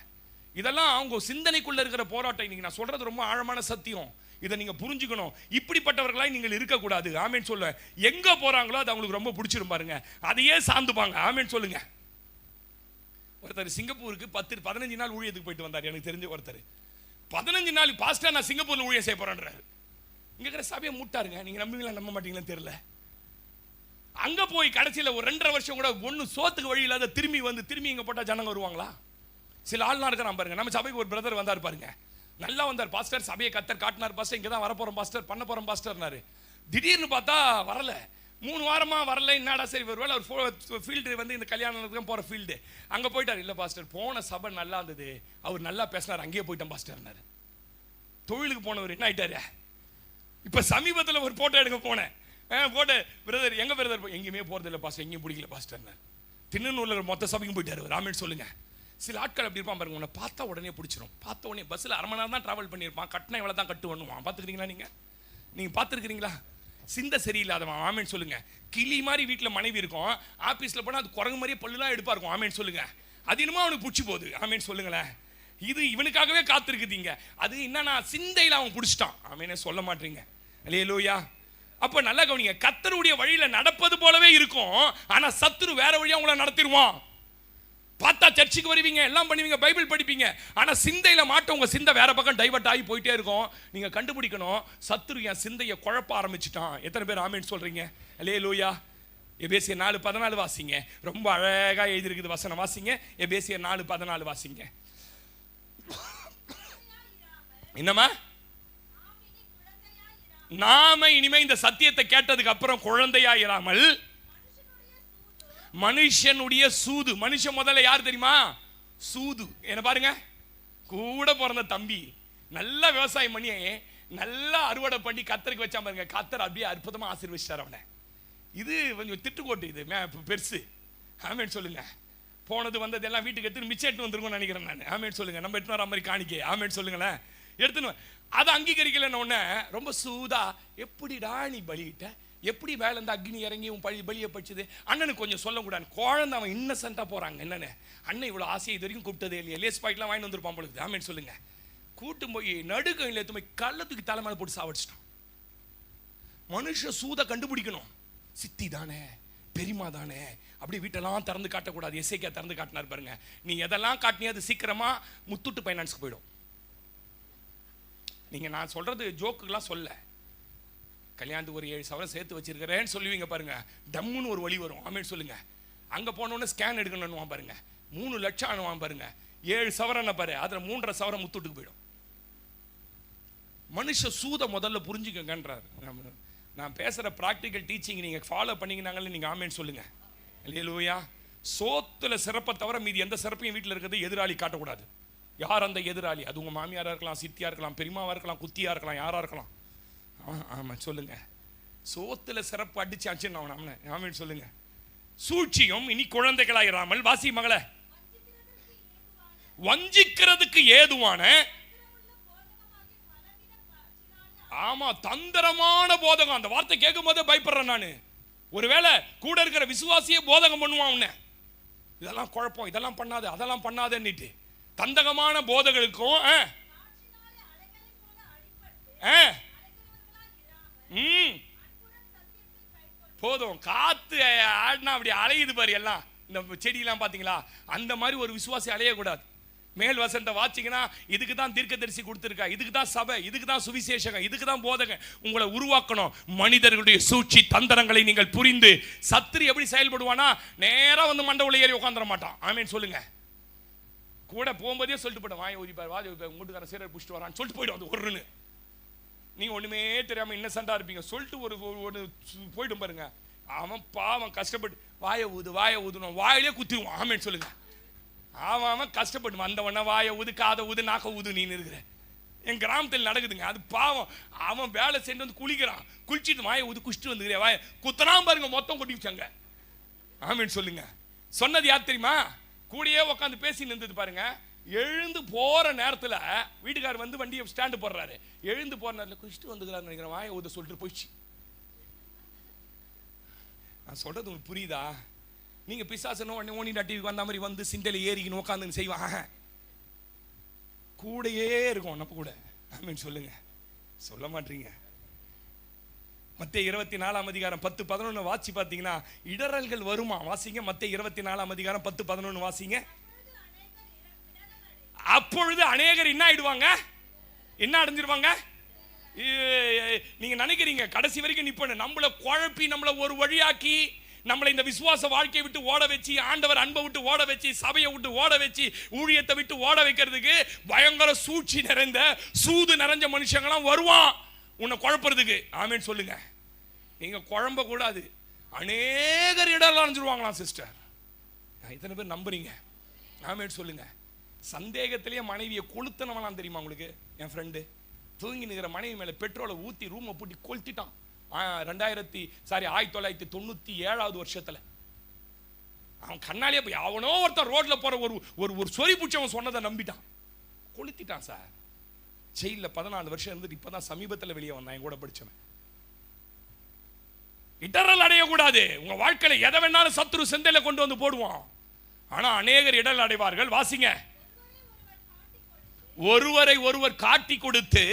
இதெல்லாம் அவங்க சிந்தனைக்குள்ள இருக்கிற போராட்டம். இன்னைக்கு நான் சொல்றது ரொம்ப ஆழமான சத்தியம். இதை நீங்க புரிஞ்சுக்கணும். இப்படிப்பட்டவர்களாய் நீங்கள் இருக்கக்கூடாது. ஆமென் சொல்ல. எங்க போறாங்களோ அது அவங்களுக்கு ரொம்ப பிடிச்சிரும் பாருங்க, அதையே சார்ந்துப்பாங்க. ஆமென் சொல்லுங்க. ஒருத்தர் சிங்கப்பூருக்கு 15 நாள் ஊழியத்துக்கு போயிட்டு வந்தார். எனக்கு தெரிஞ்ச ஒருத்தர் 15 நாள் பாஸ்டர் நான் சிங்கப்பூர்ல ஊழியம் செய்ய போறேன்றாரு. இங்க இருக்கிற சபையை மூட்டாருங்க. நீங்க நம்புவீங்களா நம்ப மாட்டீங்களான்னு தெரியல. அங்க போய் கடைசியில் ஒரு 2.5 வருஷம் கூட ஒன்னு சோத்துக்கு வழி இல்லாத திரும்பி இங்க போட்டா ஜனங்க வருவாங்களா? சில ஆள்லாம் இருக்கிறான் பாருங்க. நம்ம சபைக்கு ஒரு பிரதர் வந்தார் பாருங்க, நல்லா வந்தார். பாஸ்டர் சபையை கத்தர் காட்டினார் பாஸ்டர், இங்க தான் வரப்போறோம் பாஸ்டர், பண்ண போறோம் பாஸ்டர்னாரு. திடீர்னு பார்த்தா வரல. 3 வாரமா வரல. என்னடா சரி வருவாள். அவர் ஃபீல்டு இந்த கல்யாணத்துக்கு போற ஃபீல்டு அங்க போயிட்டார். இல்ல பாஸ்டர் போன சபை நல்லா இருந்தது, அவர் நல்லா பேசினார், அங்கேயே போயிட்டோம் பாஸ்டர்னாரு. தொழிலுக்கு போனவர் என்ன ஆயிட்டாரு? இப்ப சமீபத்தில் ஒரு போட்டோ எடுக்க போனேன். போட்டோ பிரதர் எங்க பிரதர் எங்கேயுமே போறது இல்லை பாஸ்டர், எங்கேயும் பிடிக்கல பாஸ்டர். திண்ணூர்ல மொத்த சபைக்கும் போயிட்டாரு. ராமேன் சொல்லுங்க. சில ஆட்கள் அப்படி இருப்பான் பாருங்க, உன்னை பார்த்தா உடனே பிடிச்சிரும். பார்த்த உடனே பஸ்ஸில் 1/2 மணி நேரம் தான் டிராவல் பண்ணியிருப்பான், கட்டினா இவ்வளோ தான் கட்டு பண்ணுவான். பார்த்துக்கிறீங்களா? நீங்கள் பார்த்துருக்கிறீங்களா? சிந்தை சரியில்லாதவன். ஆமேன் சொல்லுங்க. கிளி மாதிரி வீட்டில் மனைவி இருக்கும், ஆஃபீஸில் போனால் அது குரங்கு மாதிரியே பல்லுலாம் எடுப்பா இருக்கும். ஆமேன் சொல்லுங்க. அது என்னமோ அவனுக்கு பிடிச்சி போகுது. ஆமேன் சொல்லுங்களேன். இது இவனுக்காகவே காத்திருக்குதுங்க. அது என்னன்னா சிந்தையில் அவன் பிடிச்சிட்டான். ஆமேனே சொல்ல மாட்டீங்க. அல்லேலூயா. அப்ப நல்லா கவனிங்க. கர்த்தருடைய வழியில நடப்பது போலவே இருக்கும், ஆனா சத்துரு வேற வழியா உங்களை நடத்திடுவான். பார்த்தா சர்ச்சுக்கு வருவீங்க, எல்லாம் பண்ணுவீங்க, பைபிள் படிப்பீங்க, ஆனா சிந்தையில மாட்ட உங்க சிந்தை வேற பக்கம் டைவர்ட் ஆகி போயிட்டே இருக்கும். நீங்க கண்டுபிடிக்கணும், சத்துரு என் சிந்தையை குழப்ப ஆரம்பிச்சுட்டான். எத்தனை பேர் ஆமேன்னு சொல்றீங்க? அல்லேலூயா. எபேசியர் 4:14 வாசிங்க. ரொம்ப அழகா எழுதியிருக்குது வசனம். வாசிங்க. எபேசியர் 4:14 வாசிங்க. என்னமா? நாம இனிமே இந்த சத்தியத்தை கேட்டதுக்கு அப்புறம் குழந்தையா இராமல் மனுஷனுடைய சூது. மனுஷன் முதல்ல யார் தெரியுமா? சூது. என்ன பாருங்க, கூட பிறந்த தம்பி நல்லா விவசாயம் பண்ணி நல்லா அறுவடை பண்ணி கத்தருக்கு வச்சா பாருங்க, கத்தர் அப்படியே அற்புதமா ஆசீர்வதிச்சார் அவனை. இது கொஞ்சம் திட்டுக்கோட்டு, இது பெருசு. ஆமேன் சொல்லுங்க. போனது வந்தது எல்லாம் வீட்டுக்கு எடுத்து மிச்சம் எடுத்து வந்துருக்கும்னு நினைக்கிறேன் நான். ஆமேன் சொல்லுங்க. நம்ம எடுத்து வர மாதிரி காணிக்கை. ஆமேன் சொல்லுங்களேன். எடுத்துன்னு அதை அங்கீகரிக்கலன்னு உடனே ரொம்ப சூதா, எப்படிடா நீ பலியிட்ட, எப்படி வேலை இருந்து அக்னி இறங்கி உன் பலியை பச்சுது. அண்ணனுக்கு கொஞ்சம் சொல்லக்கூடாது. குழந்தை அவன் இன்னசென்ட்டா போறாங்க. என்னன்னு அண்ணன் இவ்வளவு ஆசையை இது வரைக்கும் கூப்பிட்டதே இல்லையா, லேஸ் பாக்கெட்லாம் வாங்கி வந்துருப்பான் பொழுது. ஆமேன் சொல்லுங்க. கூட்டும் போய் நடுக்கையில் எடுத்து போய் கள்ளத்துக்கு தலைமையில போட்டு சாவடிச்சிட்டான். மனுஷ சூத கண்டுபிடிக்கணும். சித்தி தானே, பெரியமா தானே, அப்படி வீட்டெல்லாம் திறந்து காட்டக்கூடாது. எஸ்ஐக்கா திறந்து காட்டினார் பாருங்க. நீ எதெல்லாம் காட்டினே அது சீக்கிரமா முத்தூட்டு ஃபைனான்ஸ்க்கு போயிடும். நீங்க நான் சொல்றது ஜோக்குலாம் சொல்ல, கல்யாணத்துக்கு ஒரு 7 சவரம் சேர்த்து வச்சிருக்கிறேன்னு சொல்லுவீங்க பாருங்க, டம்முன்னு ஒரு வழி வரும். ஆமேன் சொல்லுங்க. அங்க போனோன்னு ஸ்கேன் எடுக்கணும்னு பாருங்க, 3 லட்சம் ஆனுவான் பாருங்க. 7 சவரன் பாரு, அதுல 3.5 சவரம் முத்துட்டுக்கு போயிடும். மனுஷ சூத முதல்ல புரிஞ்சுக்கங்கன்றார். நான் பேசுற பிராக்டிக்கல் டீச்சிங் நீங்க ஃபாலோ பண்ணீங்கன்னாங்களே நீங்க ஆமேன் சொல்லுங்க. அல்லேலூயா. சோத்துல சிறப்பை தவிர மீதி எந்த சிறப்பையும் வீட்டில் இருக்கிறது எதிராளி காட்டக்கூடாது. யார் அந்த எதிராளி? அது உங்க மாமியாரா இருக்கலாம், சித்தியா இருக்கலாம், பெரியமாவா இருக்கலாம், குத்தியா இருக்கலாம், யாரா இருக்கலாம். ஆமா சொல்லுங்க. சோத்துல சிறப்பு அடிச்சாச்சுன்னு ஆமேன் சொல்லுங்க. சூழ்ச்சியும் இனி குழந்தைகளாயிராமல், வாசி மகளே, வஞ்சிக்கிறதுக்கு ஏதுவான, ஆமா தந்திரமான போதகம். அந்த வார்த்தை கேட்கும் போதே பயப்படுறேன் நானு. ஒருவேளை கூட இருக்கிற விசுவாசியே போதகம் பண்ணுவான் உன்னை, இதெல்லாம் குழப்பம், இதெல்லாம் பண்ணாது, அதெல்லாம் பண்ணாதன்னுட்டு. தந்தகமான போதகளுக்கும் போதும். காத்து ஆடினா அப்படி அலையுது பாரு எல்லாம், இந்த செடியெல்லாம் பார்த்தீங்களா, அந்த மாதிரி ஒரு விசுவாசி அலையக்கூடாது. மேல் வசந்த வாச்சிங்கன்னா இதுக்கு தான் தீர்க்கதரிசி கொடுத்துருக்கா, இதுக்கு தான் சபை, இதுக்கு தான் சுவிசேஷகம், இதுக்கு தான் போதகம் உங்களை உருவாக்கணும். மனிதர்களுடைய சூழ்ச்சி தந்திரங்களை நீங்கள் புரிந்து, சத்துரு எப்படி செயல்படுவானா, நேராக வந்து மண்டை உள்ள ஏறி உட்காந்துட மாட்டான். ஆமேன்னு சொல்லுங்க. கூட போகும்போதே சொல்லிட்டு போய்டும், வாயை ஊதிப்பார், வாயை வீட்டுக்கார சீரர் பிடிச்சிட்டு வரான்னு சொல்லிட்டு போய்டும். அது ஒருன்னு நீங்கள் ஒன்றுமே தெரியாமல் இன்னசென்ட்டாக இருப்பீங்க, சொல்லிட்டு ஒரு போய்டும் பாருங்க. அவன் பாவம் கஷ்டப்பட்டு வாயை ஊதணும், வாயிலே குத்திடுவான். ஆமேன்னு சொல்லுங்க. அவன் கஷ்டப்பட்டு வந்தவன வாயை ஊது, காதை ஊது, நாக்க ஊது நீ இருக்கிற. என் கிராமத்தில் நடக்குதுங்க அது. பாவம் அவன் வேலை சென்று வந்து குளிக்கிறான், குளிச்சுட்டு வாயை ஊது குளிச்சுட்டு வந்துக்கிறேன், வாயை குத்தனாம் பாருங்க, மொத்தம் கொட்டி வச்சாங்க. ஆமேன்னு சொல்லுங்க. சொன்னது யார் தெரியுமா? கூடயே உட்காந்து பேசி நின்றது பாருங்க. எழுந்து போற நேரத்தில் வீட்டுக்காரர் வந்து வண்டியை ஸ்டாண்டு போடுறாரு, எழுந்து போற நேரத்தில் குளிச்சுட்டு வந்துக்கிறாரு நினைக்கிறேன், வாயை ஊத சொல்லிட்டு போயிடுச்சு. நான் சொல்றது உங்களுக்கு புரியுதா? நீங்க பிசாசனோ ஓனி டிவிக்கு வந்த மாதிரி வந்து சிந்தையில ஏறிக்கணும் உட்காந்து செய்வாங்க, கூடையே இருக்கும் நம்ம கூட. ஆமீன் சொல்லுங்க. சொல்ல மாட்டீங்க. மத்தேயு 24 10-11 வாசி பார்த்தீங்கன்னா இடறல்கள் வருமா? வாசிங்க. மத்தேயு 24 10-11 வாசிங்க. அப்பொழுது அநேகர் என்ன ஆயிடுவாங்க? என்ன அடைஞ்சிருவாங்க? நீங்க நினைக்கிறீங்க கடைசி வரைக்கும் நிப்பணும், நம்மளை குழப்பி நம்மளை ஒரு வழியாக்கி நம்மளை இந்த விசுவாச வாழ்க்கையை விட்டு ஓட வச்சு, ஆண்டவர் அன்பை விட்டு ஓட வச்சு, சபையை விட்டு ஓட வச்சு, ஊழியத்தை விட்டு ஓட வைக்கிறதுக்கு பயங்கர சூழ்ச்சி நிறைந்த சூது நிறைஞ்ச மனுஷங்களாம் வருவான் உன்னை குழப்பறதுக்கு. ஆமேன்னு சொல்லுங்க. நீங்க குழம்ப கூடாது. அநேகர் இடம் அடைஞ்சிருவாங்களாம் சிஸ்டர். இத்தனை பேர் நம்புறீங்க? ஆமேன்னு சொல்லுங்க. சந்தேகத்திலேயே மனைவியை கொளுத்தனவனாம் தெரியுமா உங்களுக்கு? என் ஃப்ரெண்டு தூங்கி நிற்கிற மனைவி மேலே பெட்ரோலை ஊற்றி ரூமை பூட்டி கொளுத்திட்டான். 1997 வருஷத்துல. அவன் கண்ணாலே போய் அவனோ ஒருத்தன் ரோட்ல போற ஒரு சொறி பூச்சி அவன் சொன்னதை நம்பிட்டான், கொளுத்திட்டான் சார். ஜெயில 14 வருஷம் இருந்துட்டு இப்பதான் சமீபத்தில் வெளியே வந்தான், என் கூட படிச்சவன். இடரல் அடையக்கூடாது. உங்க வாழ்க்கையில எதை வேணாலும் சத்துரு செந்தையில கொண்டு வந்து போடுவான். ஆனா அநேகர் இடரல் அடைவார்கள். வாசிங்க. ஒருவரை ஒருவர் காட்டி கொடுத்து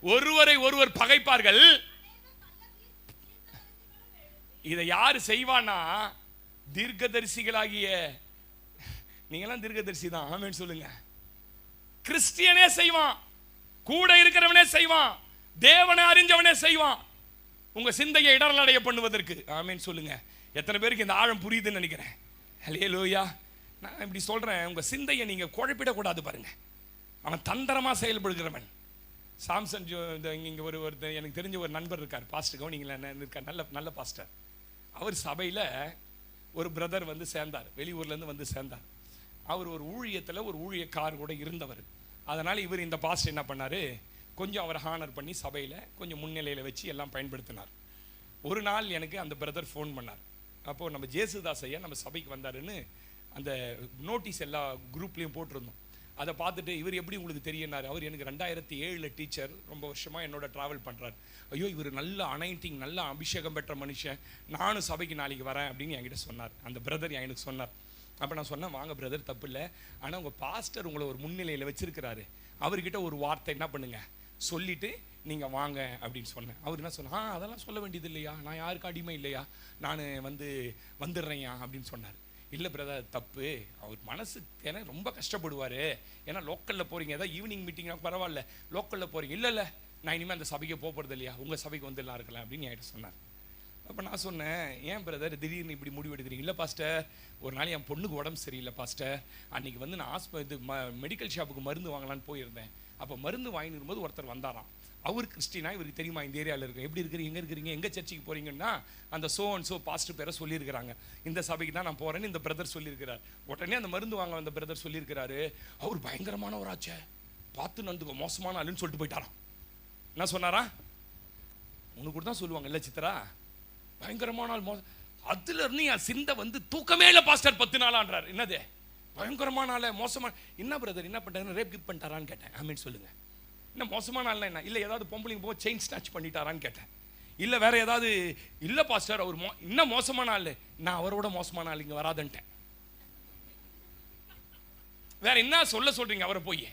ஒருவரை ஒருவர் பகைப்பார்கள். இதை யாரு செய்வானா? தீர்க்கதரிசிகளாகிய நீங்களாம் தீர்க்கதரிசி தான். ஆமென் சொல்லுங்க. கிறிஸ்டியனே செய்வான், கூட இருக்கிறவனே செய்வான், தேவனை அறிஞ்சவனே செய்வான், உங்க சிந்தையை இடரல் அடைய பண்ணுவதற்கு. ஆமென் சொல்லுங்க. எத்தனை பேருக்கு இந்த ஆழம் புரியுதுன்னு நினைக்கிறேன். ஹல்லேலூயா. நான் இப்படி சொல்றேன், உங்க சிந்தையை நீங்க குழப்பிடக்கூடாது பாருங்க. அவன் தந்திரமா செயல்படுகிறவன். சாம்சன் இங்கே ஒருத்தர் எனக்கு தெரிஞ்ச ஒரு நண்பர் இருக்கார், பாஸ்டர் கவுனிங்களா இருக்கார், நல்ல பாஸ்டர். அவர் சபையில் ஒரு பிரதர் வந்து சேர்ந்தார், வெளியூர்லேருந்து வந்து சேர்ந்தார். அவர் ஒரு ஊழியத்தில் ஒரு ஊழியக்கார் கூட இருந்தவர். அதனால் இவர் இந்த பாஸ்டர் என்ன பண்ணார், கொஞ்சம் அவரை ஹானர் பண்ணி சபையில் கொஞ்சம் முன்னிலையில் வச்சு எல்லாம் பயன்படுத்தினார். ஒரு நாள் எனக்கு அந்த பிரதர் ஃபோன் பண்ணார். அப்போது நம்ம ஜேசுதாஸ் ஐயா நம்ம சபைக்கு வந்தாருன்னு அந்த நோட்டீஸ் எல்லா குரூப்லேயும் போட்டிருந்தோம். அதை பார்த்துட்டு இவர் எப்படி உங்களுக்கு தெரியுனார். அவர் எனக்கு 2007 டீச்சர், ரொம்ப வருஷமாக என்னோட ட்ராவல் பண்ணுறார். ஐயோ இவர் நல்ல அனைட்டிங், நல்ல அபிஷேகம் பெற்ற மனுஷன், நானும் சபைக்கு நாளைக்கு வரேன் அப்படின்னு என்கிட்ட சொன்னார். அந்த பிரதர் எனக்கு சொன்னார். அப்போ நான் சொன்னேன், வாங்க பிரதர், தப்பு இல்லை, ஆனால் உங்கள் பாஸ்டர் உங்களை ஒரு முன்னிலையில் வச்சிருக்கிறாரு, அவர்கிட்ட ஒரு வார்த்தை என்ன பண்ணுங்க சொல்லிவிட்டு நீங்கள் வாங்க அப்படின்னு சொன்னேன். அவர் என்ன சொன்னார், அதெல்லாம் சொல்ல வேண்டியது இல்லையா, நான் யாருக்கு அடிமை இல்லையா, நான் வந்துடுறேன்யா அப்படின்னு சொன்னார். இல்லை பிரதர் தப்பு, அவர் மனசு ஏன்னா ரொம்ப கஷ்டப்படுவார், ஏன்னா லோக்கலில் போகிறீங்க, ஏதாவது ஈவினிங் மீட்டிங்னா பரவாயில்ல, லோக்கலில் போகிறீங்க. இல்லை நான் இனிமேல் அந்த சபைக்கு போகிறது இல்லையா, உங்கள் சபைக்கு வந்துடலாம் இருக்கலாம் அப்படின்னு என்கிட்ட சொன்னார். அப்போ நான் சொன்னேன், ஏன் பிரதர் திடீர்னு இப்படி முடிவு எடுக்கிறீங்க? இல்லை பாஸ்டர், ஒரு நாள் என் பொண்ணுக்கு உடம்பு சரியில்லை பாஸ்டர், அன்றைக்கி வந்து நான் மெடிக்கல் ஷாப்புக்கு மருந்து வாங்கலான்னு போயிருந்தேன். அப்போ மருந்து வாங்கிட்டு வரும்போது ஒருத்தர் வந்தாராம். அவர் கிறிஸ்டினா, இவருக்கு தெரியுமா இந்த ஏரியாவில் இருக்கு, எப்படி இருக்கிறீங்க, எங்கே இருக்கிறீங்க, எங்கே சர்ச்சுக்கு போகிறீங்கன்னா அந்த சோ பாஸ்டர் பேரை சொல்லியிருக்கிறாங்க, இந்த சபைக்கு தான் நான் போகிறேன்னு இந்த பிரதர் சொல்லியிருக்கிறார். உடனே அந்த மருந்து வாங்க அந்த பிரதர் சொல்லியிருக்கிறாரு. அவர் பயங்கரமான ஒரு ஆச்சே, பார்த்து நந்துக்கோ, மோசமான ஆளுன்னு சொல்லிட்டு போயிட்டாராம். என்ன சொன்னாரா? உனக்கு கூட தான் சொல்லுவாங்க இல்லை சித்ரா, பயங்கரமான ஆள். அதுல இருந்து என் சிந்தை வந்து தூக்கமே இல்லை பாஸ்டர் 10 நாளான்றார். என்னது பயங்கரமான ஆள, மோசமான, என்ன பிரதர் என்ன பண்ணிட்டாரு, ரேப் கிப் பண்ணிட்டாரான்னு கேட்டேன். ஆமீன் சொல்லுங்க. என்ன மோசமான ஆள்னா என்ன? இல்லை ஏதாவது பொம்பளைங்க போக செயின் ஸ்நாச் பண்ணிட்டாரான்னு கேட்டேன். இல்லை வேற ஏதாவது, இல்லை பாஸ்டர் அவர் இன்னும் மோசமான ஆள், நான் அவரோட மோசமான ஆள் இங்கே வராதுன்ட்டேன். வேற என்ன சொல்றீங்க அவரை போய்?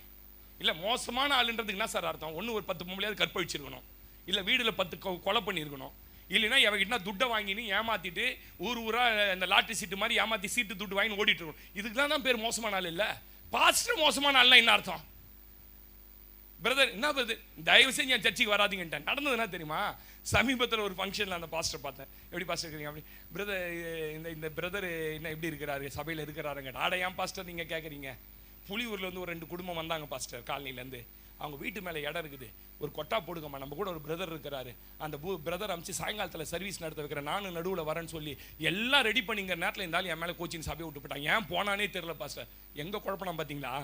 இல்லை மோசமான ஆளுன்றதுக்கு என்ன சார் அர்த்தம்? ஒன்று ஒரு 10 பொம்பளையாவது கற்பழிச்சிருக்கணும், இல்லை வீடில் 10 கொலை பண்ணியிருக்கணும், இல்லைன்னா எவகிட்ட துட்டை வாங்கின்னு ஏமாத்திட்டு ஊர் ஊரா இந்த லாட்டரி சீட்டு மாதிரி ஏமாத்தி சீட்டு துட்டு வாங்கி ஓடிட்டு இருக்கணும். இதுக்கு தான் பேர் மோசமான ஆள் இல்லை. பாஸ்டர் மோசமான ஆள்னா என்ன அர்த்தம்? பிரதர் என்ன பிரதர் தயவு செஞ்சு என் சர்ச்சைக்கு வராதிங்கன்ட்டேன். நடந்ததுன்னா தெரியுமா, சமீபத்தில் ஒரு ஃபங்க்ஷனில் அந்த பாஸ்டர் பார்த்தேன். எப்படி பாஸ்டர் இருக்கிறீங்க அப்படி, பிரதர் இந்த பிரதர் என்ன எப்படி இருக்கிறாரு, சபையில் இருக்கிறாருங்க. ஆட ஏன் பாஸ்டர் நீங்கள் கேட்குறீங்க? புலியூரில் வந்து ஒரு 2 குடும்பம் வந்தாங்க பாஸ்டர் காலனிலேருந்து. அவங்க வீட்டு மேலே இடம் இருக்குது, ஒரு கொட்டா போடுங்கம்மா, நம்ம கூட ஒரு பிரதர் இருக்கிறாரு, அந்த பிரதர் அமிச்சு சாயங்காலத்தில் சர்வீஸ் நடத்த வைக்கிறேன், நானும் நடுவில் வரேன்னு சொல்லி எல்லாம் ரெடி பண்ணிங்கிற நேரத்தில் இருந்தாலும் என் மேலே கோச்சிங் சபையை விட்டு போட்டான். ஏன் போனானே தெரியல பாஸ்டர். எங்கே குழப்பம் பார்த்தீங்களா?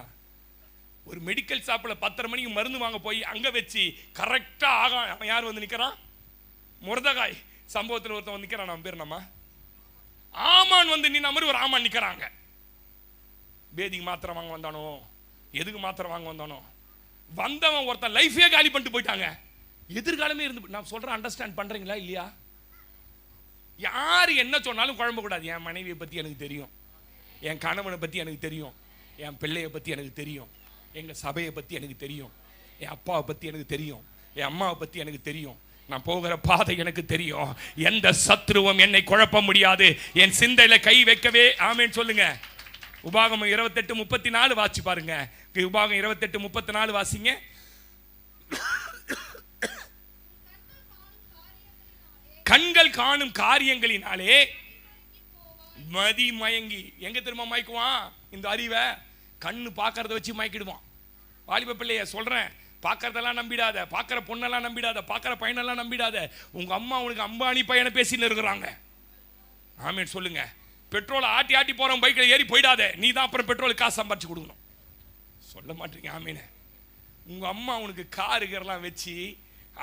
ஒரு மெடிக்கல் ஷாப்பில் 10:30 மணிக்கு மருந்து வாங்க போய் அங்கே வச்சு கரெக்டாக அவன் யார் வந்து நிற்கிறான்? முருதகாய் சம்பவத்தில் ஒருத்தன் வந்து நிற்கிறான். நம்ம பேர் நம்ம ஆமான் வந்து நின்ன மாதிரி ஒரு ஆமான் நிற்கிறாங்க. பேதிக்கு மாத்திரை வாங்க வந்தானோ, எதுக்கு மாத்திரை வாங்க வந்தானோ, வந்தவன் ஒருத்தன் லைஃபே காலி பண்ணிட்டு போயிட்டாங்க. எதிர்காலமே இருந்து. நான் சொல்றேன், அண்டர்ஸ்டாண்ட் பண்றீங்களா இல்லையா? யார் என்ன சொன்னாலும் குழம்ப கூடாது. என் மனைவியை பத்தி எனக்கு தெரியும், என் கணவனை பத்தி எனக்கு தெரியும், என் பிள்ளையை பத்தி எனக்கு தெரியும், எங்க சபையை பத்தி எனக்கு தெரியும், என் அப்பாவை பத்தி எனக்கு தெரியும், என் அம்மாவை பத்தி எனக்கு தெரியும், நான் போகிற பாதை எனக்கு தெரியும். எந்த சத்ருவும் என்னை குழப்ப முடியாது. என் சிந்தையில கை வைக்கவே ஆமேன்னு சொல்லுங்க. உபாகமம் 28:34 வாசி பாருங்க. உபாகம் 28:34 வாசிங்க. கண்கள் காணும் காரியங்களினாலே மதி மயங்கி. எங்க திரும்ப மயக்குவான்? இந்த அறிவை கண்ணு பார்க்கறத வச்சு மயக்கிடுவான். வாலிப பிள்ளைய சொல்றேன், பார்க்கறதெல்லாம் நம்பிடாத, பார்க்கற பொண்ணெல்லாம் நம்பிடாத, பார்க்கற பையனெல்லாம் நம்பிடாத. உங்க அம்மா உனக்கு அம்பானி பையனை பேசின்னு இருக்கிறாங்க. ஆமேன் சொல்லுங்க. பெட்ரோலை ஆட்டி ஆட்டி போறவன் பைக்கில் ஏறி போயிடாத, நீ தான் அப்புறம் பெட்ரோலுக்கு காசு சம்பாரிச்சு கொடுக்கணும். சொல்ல மாட்டீங்க ஆமீன. உங்க அம்மா உனக்கு காருக்கெல்லாம் வச்சு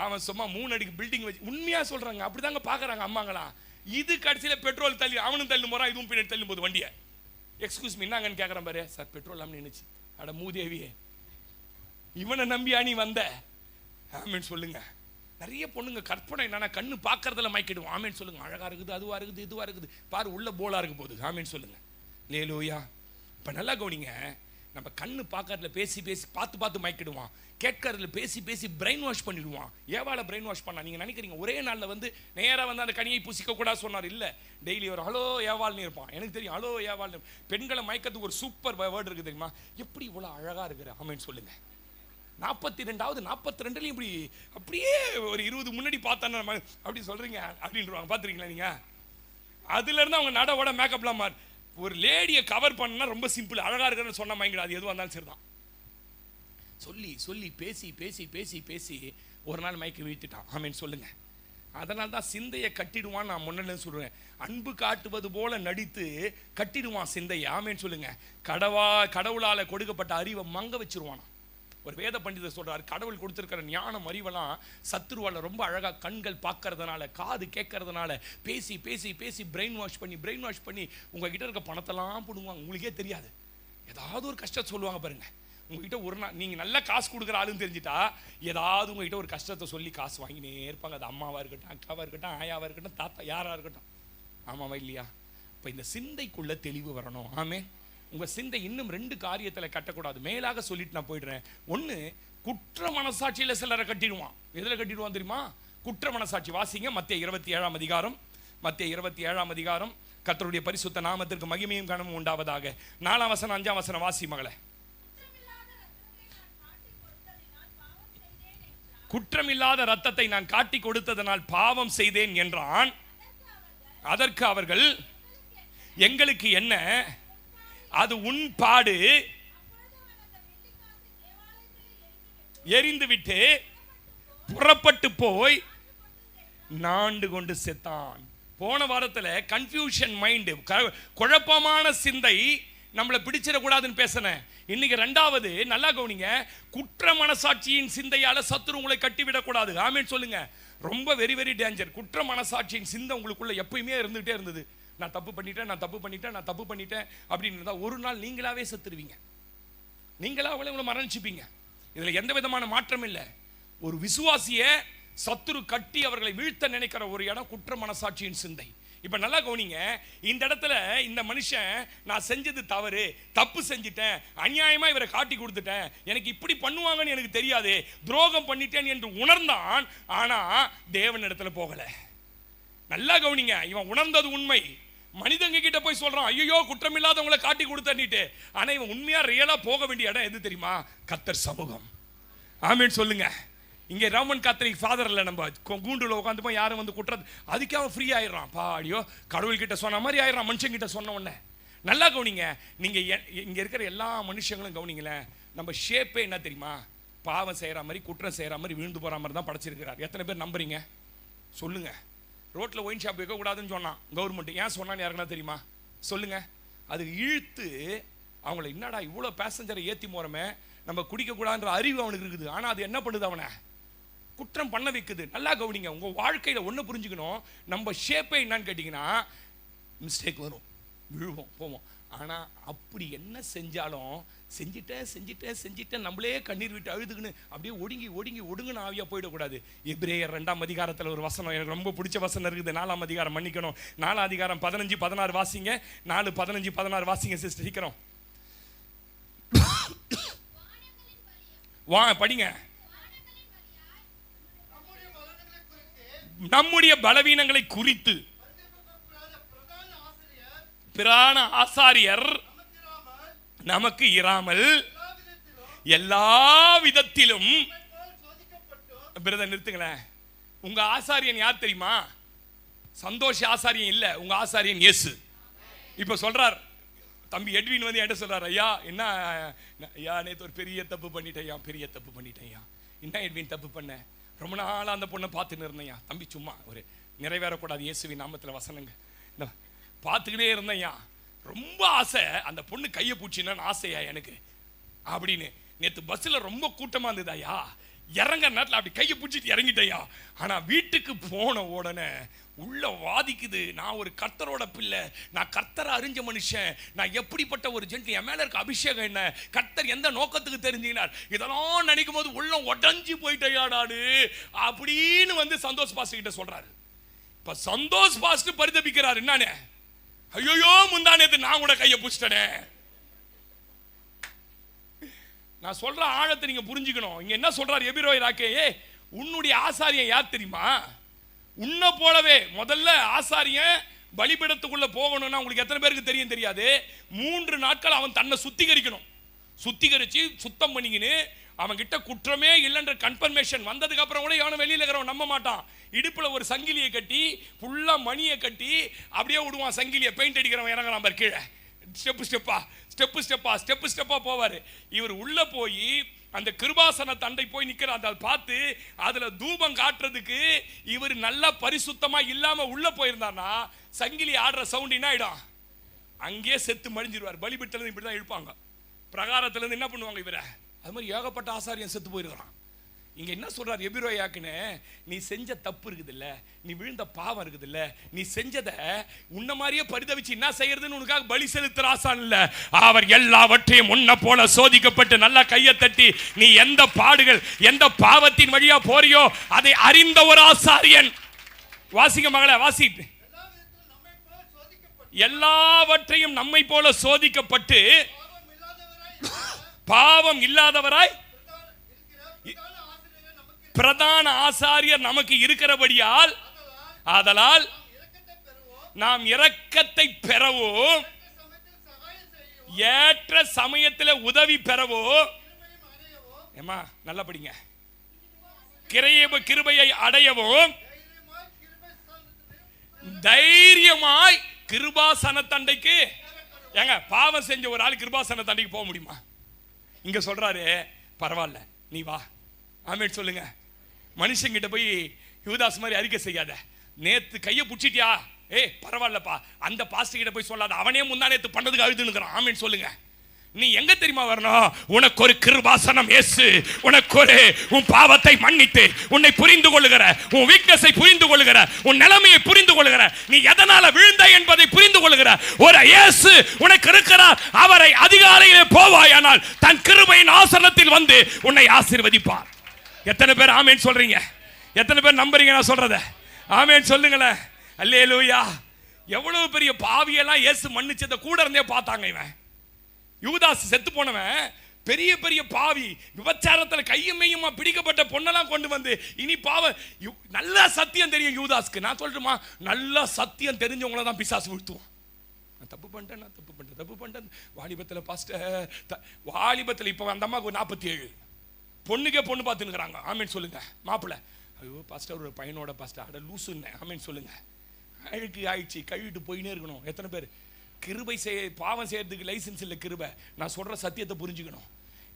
அவன் சும்மா 3 அடிக்கு பில்டிங் வச்சு, உண்மையா சொல்றாங்க, அப்படிதாங்க பாக்குறாங்க அம்மாங்களாம். இது கடைசியில் பெட்ரோல் தள்ளி அவனும் தள்ளும் போறான், இதுவும் பின்னாடி தள்ளும் போது வண்டியை. எக்ஸ்கியூஸ் மீ என்னங்கன்னு கேட்கறேன் பாரு. சார் பெட்ரோல் இல்லாமல் நினைச்சு. அட மூதேவியே, இவனை நம்பியா நீ வந்த? ஆமேன்னு சொல்லுங்க. நிறைய பொண்ணுங்க கற்பனை என்னன்னா கண்ணு பார்க்கறதுல மயக்கிடுவோம். ஆமேன்னு சொல்லுங்க. அழகா இருக்குது, அதுவா இருக்குது, இதுவா இருக்குது, பாரு உள்ள போலா இருக்க போகுது. ஆமேன்னு சொல்லுங்க. லேலூயா. இப்ப நல்லா கவனிங்க. நம்ம கண்ணு பார்க்கறதுல பேசி பேசி பார்த்து மயக்கிடுவான். கேட்கறதுல பேசி பேசி பிரெயின் வாஷ் பண்ணிடுவான். ஏவால பிரெயின் வாஷ் பண்ணா? நீங்க நினைக்கிறீங்க ஒரே நாளில் வந்து நேராக வந்து அந்த கனியை பூசிக்க கூடாது சொன்னார். இல்லை, டெய்லி ஒரு ஹலோ ஏவாள்னு இருப்பான். எனக்கு தெரியும் ஹலோ ஏவாள்னு. பெண்களை மயக்கிறதுக்கு ஒரு சூப்பர் வேர்டு இருக்குது தெரியுமா? எப்படி இவ்வளோ அழகா இருக்கிற ஆமேன்னு சொல்லுங்க. 42வது 42லையும் இப்படி அப்படியே ஒரு 20 முன்னாடி பார்த்தானே அப்படி சொல்றீங்க அப்படின்றாங்க. பார்த்துருக்கீங்களா நீங்க? அதுல இருந்து அவங்க நடவோட மேக்கப்லாம் மாறு. ஒரு லேடியை கவர் பண்ணா ரொம்ப சிம்பிள். அழகா இருக்குன்னு சொன்னா மயங்கிடும். அது எதுவாக இருந்தாலும் சரிதான். சொல்லி சொல்லி பேசி பேசி பேசி பேசி ஒரு நாள் மயக்கி வீழ்த்திட்டான். ஆமேன்னு சொல்லுங்க. அதனால தான் சிந்தையை கட்டிடுவான். நான் முன்னாடி சொல்றேன், அன்பு காட்டுவது போல நடித்து கட்டிடுவான் சிந்தையை. ஆமேன்னு சொல்லுங்க. கடவுளால கொடுக்கப்பட்ட அறிவை மங்க வச்சிருவானா. ஒரு வேத பண்டிதர் சொல்றாரு, கடவுள் கொடுத்திருக்கிற ஞானம் அறிவெல்லாம் சத்துருவால ரொம்ப அழகா கண்கள் பார்க்கறதுனால, காது கேட்கறதுனால பேசி பேசி பேசி பிரெயின் வாஷ் பண்ணி உங்ககிட்ட இருக்க பணத்தெல்லாம் போடுவாங்க. உங்களுக்கே தெரியாது. ஏதாவது ஒரு கஷ்டத்தை சொல்லுவாங்க பாருங்க. உங்ககிட்ட ஒரு நாள் நீங்க நல்ல காசு கொடுக்குற ஆளுன்னு தெரிஞ்சுட்டா ஏதாவது உங்ககிட்ட ஒரு கஷ்டத்தை சொல்லி காசு வாங்கினே இருப்பாங்க. அது அம்மாவா இருக்கட்டும், அக்காவா இருக்கட்டும், ஆயாவா இருக்கட்டும், தாத்தா யாரா இருக்கட்டும். ஆமாவா இல்லையா? இப்போ இந்த சிந்தைக்குள்ள தெளிவு வரணும். ஆமே. உங்க சிந்தை இன்னும் 2 காரியத்தில் கட்டக்கூடாது. மேலாக சொல்லிட்டு நான் போயிடுறேன். 1, குற்ற மனசாட்சியில சிலரை கட்டிடுவான். எதுல கட்டிடுவான் தெரியுமா? குற்ற மனசாட்சி. வாசிங்க மத்தேயு 27ஆம் அதிகாரம். மத்தேயு 27ஆம் அதிகாரம். கர்த்தருடைய பரிசுத்த நாமத்திற்கு மகிமையும் கனமும் உண்டாவதாக. 4ஆம் வசனம் 5ஆம் வசனம் வாசி மகளே. குற்றமில்லாத இரத்தத்தை நான் காட்டி கொடுத்ததனால் பாவம் செய்தேன் என்றான். அதற்கு அவர்கள், எங்களுக்கு என்ன, அது உன் பாடு, எரிந்துவிட்டு புறப்பட்டு போய் நாண்டு கொண்டு செத்தான். போன வாரத்தில் கன்ஃபியூஷன் மைண்ட், குழப்பமான சிந்தை நம்மளை பிடிச்சிடக்கூடாதுன்னு பேசினேன். இன்னைக்கு 2வது நல்லா கவனிங்க. குற்ற மனசாட்சியின் சிந்தையால சத்துரு உங்களை கட்டிவிடக்கூடாது. ஆமேன்னு சொல்லுங்க. ரொம்ப வெரி வெரி டேஞ்சர். குற்ற மனசாட்சியின் சிந்தை உங்களுக்குள்ள எப்பயுமே இருந்துகிட்டே இருந்தது. நான் தப்பு பண்ணிட்டேன் அப்படின்னு இருந்தால் ஒரு நாள் நீங்களாவே செத்துருவீங்க. நீங்களாவே உங்களை மரணிச்சுப்பீங்க. இதுல எந்த விதமான மாற்றம் இல்லை. ஒரு விசுவாசியை சத்துரு கட்டி அவர்களை வீழ்த்த நினைக்கிற ஒரு இடம் குற்ற மனசாட்சியின் சிந்தை. இப்ப நல்லா கவனிங்க. இந்த இடத்துல இந்த மனுஷன், நான் செஞ்சது தவறு, தப்பு செஞ்சிட்டேன், அநியாயமா இவரை காட்டி கொடுத்துட்டேன், எனக்கு இப்படி பண்ணுவாங்கன்னு எனக்கு தெரியாது, துரோகம் பண்ணிட்டேன் என்று உணர்ந்தான். ஆனா தேவன் இடத்துல போகல. நல்லா கவனிங்க, இவன் உணர்ந்தது உண்மை. மனிதங்க கிட்ட போய் சொல்றான், ஐயோ குற்றம் இல்லாதவங்களை காட்டி கொடுத்தன்னிட்டு. ஆனா இவன் உண்மையா ரியலா போக வேண்டிய இடம் எது தெரியுமா? கர்த்தர் சமூகம். ஆமென் சொல்லுங்க. இங்க ரோமன் காத்தலிக் ஃபாதர் இல்ல, நம்ம கூண்டுல உட்காந்து போய் யாரும் வந்து குற்றது, அதுக்கே அவன் ஃப்ரீ ஆயிடுறான். பாடியோ கடவுள் கிட்ட சொன்ன மாதிரி ஆயிடுறான் மனுஷன் கிட்ட சொன்ன உடனே. நல்லா கவனிங்க, நீங்க இங்க இருக்கிற எல்லா மனுஷங்களும் கவனிங்களேன். நம்ம ஷேப்பே என்ன தெரியுமா? பாவம் செய்யற மாதிரி, குற்றம் செய்யற மாதிரி, விழுந்து போற மாதிரி தான் படைச்சிருக்கிறார். எத்தனை பேர் நம்புறீங்க சொல்லுங்க? ரோட்ல ஒயின் ஷாப் வைக்க கூடாதுன்னு சொன்னான் கவர்மெண்ட். ஏன் சொன்னான்னு யாருக்குன்னா தெரியுமா? சொல்லுங்க. அது இழுத்து அவங்கள, என்னடா இவ்வளோ பேசஞ்சரை ஏற்றி போறமே, நம்ம குடிக்க கூடாதுன்ற அறிவு அவனுக்கு இருக்குது. ஆனா அது என்ன பண்ணுது? அவனை குற்றம் பண்ண வைக்குது. நல்லா கவனிங்க, உங்க வாழ்க்கையில ஒண்ணு புரிஞ்சுக்கணும். நம்ம ஷேப்பே என்னன்னு கேட்டீங்கன்னா, மிஸ்டேக் வரும், விழுவோம், போவோம். ஆனா அப்படி என்ன செஞ்சாலும் செஞ்சிட்டேன் நம்மளே கண்ணீர் விட்டு அழுதுக்குன்னு அப்படியே ஒடுங்குன்னு ஆவியா போயிடக்கூடாது. எபிரேயர் 2ஆம் அதிகாரத்தில் ஒரு வசனம் எனக்கு ரொம்ப பிடிச்ச வசனம் இருக்குது. 4ஆம் அதிகாரம், மன்னிக்கணும், 4ஆம் அதிகாரம் 15-16 வாசிங்க. 4:15-16 வாசிங்க சிஸ்டர், சீக்கிரம் வா படிங்க. நம்முடைய பலவீனங்களை குறித்து பிரதான ஆசாரியர் நமக்கு இராமல் எல்லா விதத்திலும். பிரதர் நிறுத்துங்களேன். உங்க ஆசாரியன் யார் தெரியுமா? சந்தோஷ ஆசாரியன் இல்ல, உங்க ஆசாரியன் இயேசு. இப்ப சொல்றார் தம்பி எட்வின் வந்து என்கிட்ட சொல்றாரு, ஐயா என்ன ஐயா நேத்து ஒரு பெரிய தப்பு பண்ணிட்டேன். என்ன எட்வின் தப்பு பண்ண? ரொம்ப நாளா அந்த பொண்ணை பார்த்துன்னு இருந்தேன் தம்பி. சும்மா ஒரு நிறைவேறக்கூடாது இயேசுவின் நாமத்தில் வசனங்க பார்த்துக்கிட்டே இருந்தேன். ரொம்ப ஆசை அந்த பொண்ணு கையை பூச்சின்னு ஆசையா எனக்கு அப்படின்னு. நேற்று பஸ்ஸில் ரொம்ப கூட்டமாக இருந்ததாயா, இறங்குற நேரத்தில் அப்படி கையை பிடிச்சிட்டு இறங்கிட்டேயா. ஆனால் வீட்டுக்கு போன உடனே உள்ள வாதிக்குது, நான் ஒரு கர்த்தரோட பிள்ளை, நான் கர்த்தரை அறிஞ்ச மனுஷன், நான் எப்படிப்பட்ட ஒரு ஜென்ட், என் மேலே இருக்க அபிஷேகம் என்ன, கர்த்தர் எந்த நோக்கத்துக்கு தெரிஞ்சுக்கினார், இதெல்லாம் நினைக்கும் போது உள்ள உடஞ்சி போயிட்டையாடாடு அப்படின்னு வந்து சந்தோஷ் பாஸ்டர் கிட்ட சொல்றாரு. இப்ப சந்தோஷ் பாஸ்டர் பரிதபிக்கிறார், என்னன்னு, ஐயோ முந்தானேத்து நான் கூட கையை பிடிச்சிட்டனே. நான் சொல்ற ஆழத்தை நீங்க புரிஞ்சுக்கணும். இங்க என்ன சொல்றாரு எபிரோய் ராக்கே, உன்னுடைய ஆசாரியன் யார் தெரியுமா? உன்னை போலவே முதல்ல ஆசாரியன் பலிபீடத்துக்குள்ள போகணும்னா உங்களுக்கு எத்தனை பேருக்கு தெரியும் தெரியாது? 3 நாட்கள் அவன் தன்னை சுத்திகரிச்சு சுத்தம் பண்ணிக்கின்னு அவன் கிட்ட குற்றமே இல்லைன்ற கன்ஃபர்மேஷன் வந்ததுக்கு அப்புறம் கூட எவனும் வெளியில இருக்கிறவன் நம்ப மாட்டான். இடுப்புல ஒரு சங்கிலியை கட்டி ஃபுல்லா மணியை கட்டி அப்படியே விடுவான். சங்கிலியை பெயிண்ட் அடிக்கிறவன் இறங்குறான் பார் கீழே, ஸ்டெப்பா போவாரு. இவர் உள்ள போய் அந்த கிருபாசன தண்டை போய் நிக்கிறார். அதை பார்த்து அதுல தூபம் காட்டுறதுக்கு இவர் நல்லா பரிசுத்தமா இல்லாம உள்ள போயிருந்தார்னா சங்கிலி ஆடுற சவுண்ட் என்ன ஆயிடும்? அங்கேயே செத்து மடிஞ்சிருவார். பலிபீடத்துல இருந்து இப்படிதான் இழுப்பாங்க. பிரகாரத்துல இருந்து என்ன பண்ணுவாங்க இவரை? அது மாதிரி ஏகப்பட்ட ஆசாரியன் செத்து போயிருக்கிறான். இங்க என்ன சொல்றார் எபிரோயாக்குன்னு, நீ செஞ்ச தப்பு இருக்குது இல்ல, நீ விழுந்த பாவம் இருக்குது இல்ல, நீ செஞ்சத உன்ன மாதிரியே பரிதவிச்சு என்ன செய்யறதுன்னு உனக்காக பலி செலுத்துற ஆசான் இல்ல, அவர் எல்லாவற்றையும் உன்ன போல சோதிக்கப்பட்டு நல்லா கையை தட்டி நீ எந்த பாடுகள் எந்த பாவத்தின் வழியா போறியோ அதை அறிந்த ஒரு ஆசாரியன். வாசிங்க மகளே, வாசி. எல்லாவற்றையும் நம்மை போல சோதிக்கப்பட்டு பாவம் இல்லாதவராய் பிரதான ஆசாரியர் நமக்கு இருக்கிறபடியால், ஆதலால் நாம் இரக்கத்தை பெறவும் ஏற்ற சமயத்தில் உதவி பெறவும், ஏமா நல்லா படிங்க, கிருபையை அடையவும் தைரியமாய் கிருபாசன தண்டைக்கு. ஏங்க பாவம் செஞ்ச ஒரு ஆள் கிருபாசன தண்டைக்கு போக முடியுமா? இங்க சொல்றாரு பரவாயில்ல நீ வா. ஆமென் சொல்லுங்க. மனுஷங்கிட்ட போய் யூதாஸ் மாதிரி அறிக்கை செய்யாத. நேத்து கையை புடிச்சிட்டியா, பரவாயில்லப்பா, அந்த பாஸ்டர் கிட்ட போய் சொல்லாத, அவனே முந்தா நேத்து பண்ணதுக்கு அழுதுனுக்குறான். ஆமென் சொல்லுங்க. நீ எங்க தெரியுமா வரணும்? உனக்கு ஒரு கிருபாசனம் இயேசு, உனக்கு ஒரு உன் பாவத்தை மன்னித்து உன்னை புரிந்து கொள்ளுகிற, உன் வீக்னஸை புரிந்து கொள்ளுகிற, உன் நிலைமையை புரிந்து கொள்ளுகிற, நீ எதனால விழுந்த என்பதை புரிந்து கொள்ளுகிற ஒரு இயேசு உனக்கு இருக்கிறார். அவரை அதிகாலையிலே போவாயானால் தன் கிருபையின் ஆசனத்தில் வந்து உன்னை ஆசீர்வதிப்பார். எத்தனை பேர் ஆமென் சொல்றீங்க? எத்தனை பேர் நம்புறீங்க நான் சொல்றத? ஆமென் சொல்லுங்களேன். அல்லேலூயா. எவ்வளவு பெரிய பாவியெல்லாம் இயேசு மன்னிச்சதை கூட இருந்தே பார்த்தாங்க. இவன் யூதாஸ் செத்து போனவன் பெரிய பெரிய பாவி, விபச்சாரத்துல கையும் மையுமா பிடிக்கப்பட்ட பொண்ணெல்லாம் கொண்டு வந்து இனி பாவம். நல்லா சத்தியம் தெரியும் யூதாஸ்க்கு. நான் சொல்றேமா, நல்லா சத்தியம் தெரிஞ்சவங்கள தான் பிசாசு வீழ்த்துவான். நான் தப்பு பண்ணிட்டேன். வாலிபத்தில் பாஸ்டர், வாலிபத்தில் இப்போ அந்த அம்மாவுக்கு 47, பொண்ணுக்கே பொண்ணு பார்த்துன்னுக்குறாங்க. ஆமீன் சொல்லுங்க. மாப்பிள்ளை, ஐயோ பாஸ்டர் ஒரு பையனோட பாஸ்டர் அட லூசுன்னு. ஆமீன் சொல்லுங்க. அழுக்கு ஆயிடுச்சு, கழுவிட்டு போயினே இருக்கணும். எத்தனை பேர் கிருபை பாவம் செய்யறதுக்கு லைசன்ஸ் இல்லை. கிருபை, நான் சொல்ற சத்தியத்தை புரிஞ்சுக்கணும்.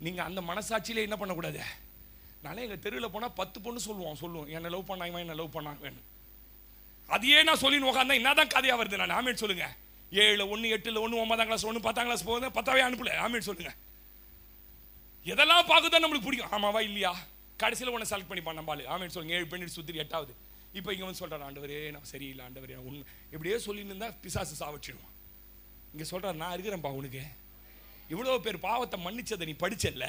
நீங்க அந்த மனசாட்சியில என்ன பண்ணக்கூடாது. நானே எங்க தெருவில் போனா 10 பொண்ணு சொல்லுவோம் என்ன லவ் பண்ணாங்க, என்ன லவ் பண்ணாங்க வேணும். அதையே நான் சொல்லி உட்காந்தா என்னதான் கதையா வருது. நான் ஆமீன் சொல்லுங்க. 7, 1, 8, 1, 9ஆம் கிளாஸ், 1, 10ஆம் கிளாஸ் போகுது, 10ஆவே அனுப்பல. ஆமீன் சொல்லுங்க. எதெல்லாம் பார்க்குதான் நம்மளுக்கு பிடிக்கும். ஆமாவா இல்லையா? கடைசியில் ஒன்று செலக்ட் பண்ணிப்பான் நம்பாளு. ஆமீன் சொல்லுங்க. 7 பெண் சுற்றி 8ஆவது. இப்போ இங்கே வந்து சொல்கிறார், ஆண்டவரே நான் சரியில்லை, ஆண்டவரே நான் ஒன்று இப்படியே சொல்லின்னு இருந்தால் பிசாசு சாவச்சிடுவான். இங்கே சொல்கிறார், நான் இருக்கிறேன்ப்பா உனக்கு. இவ்வளோ பேர் பாவத்தை மன்னிச்சதை நீ படிச்சல்ல,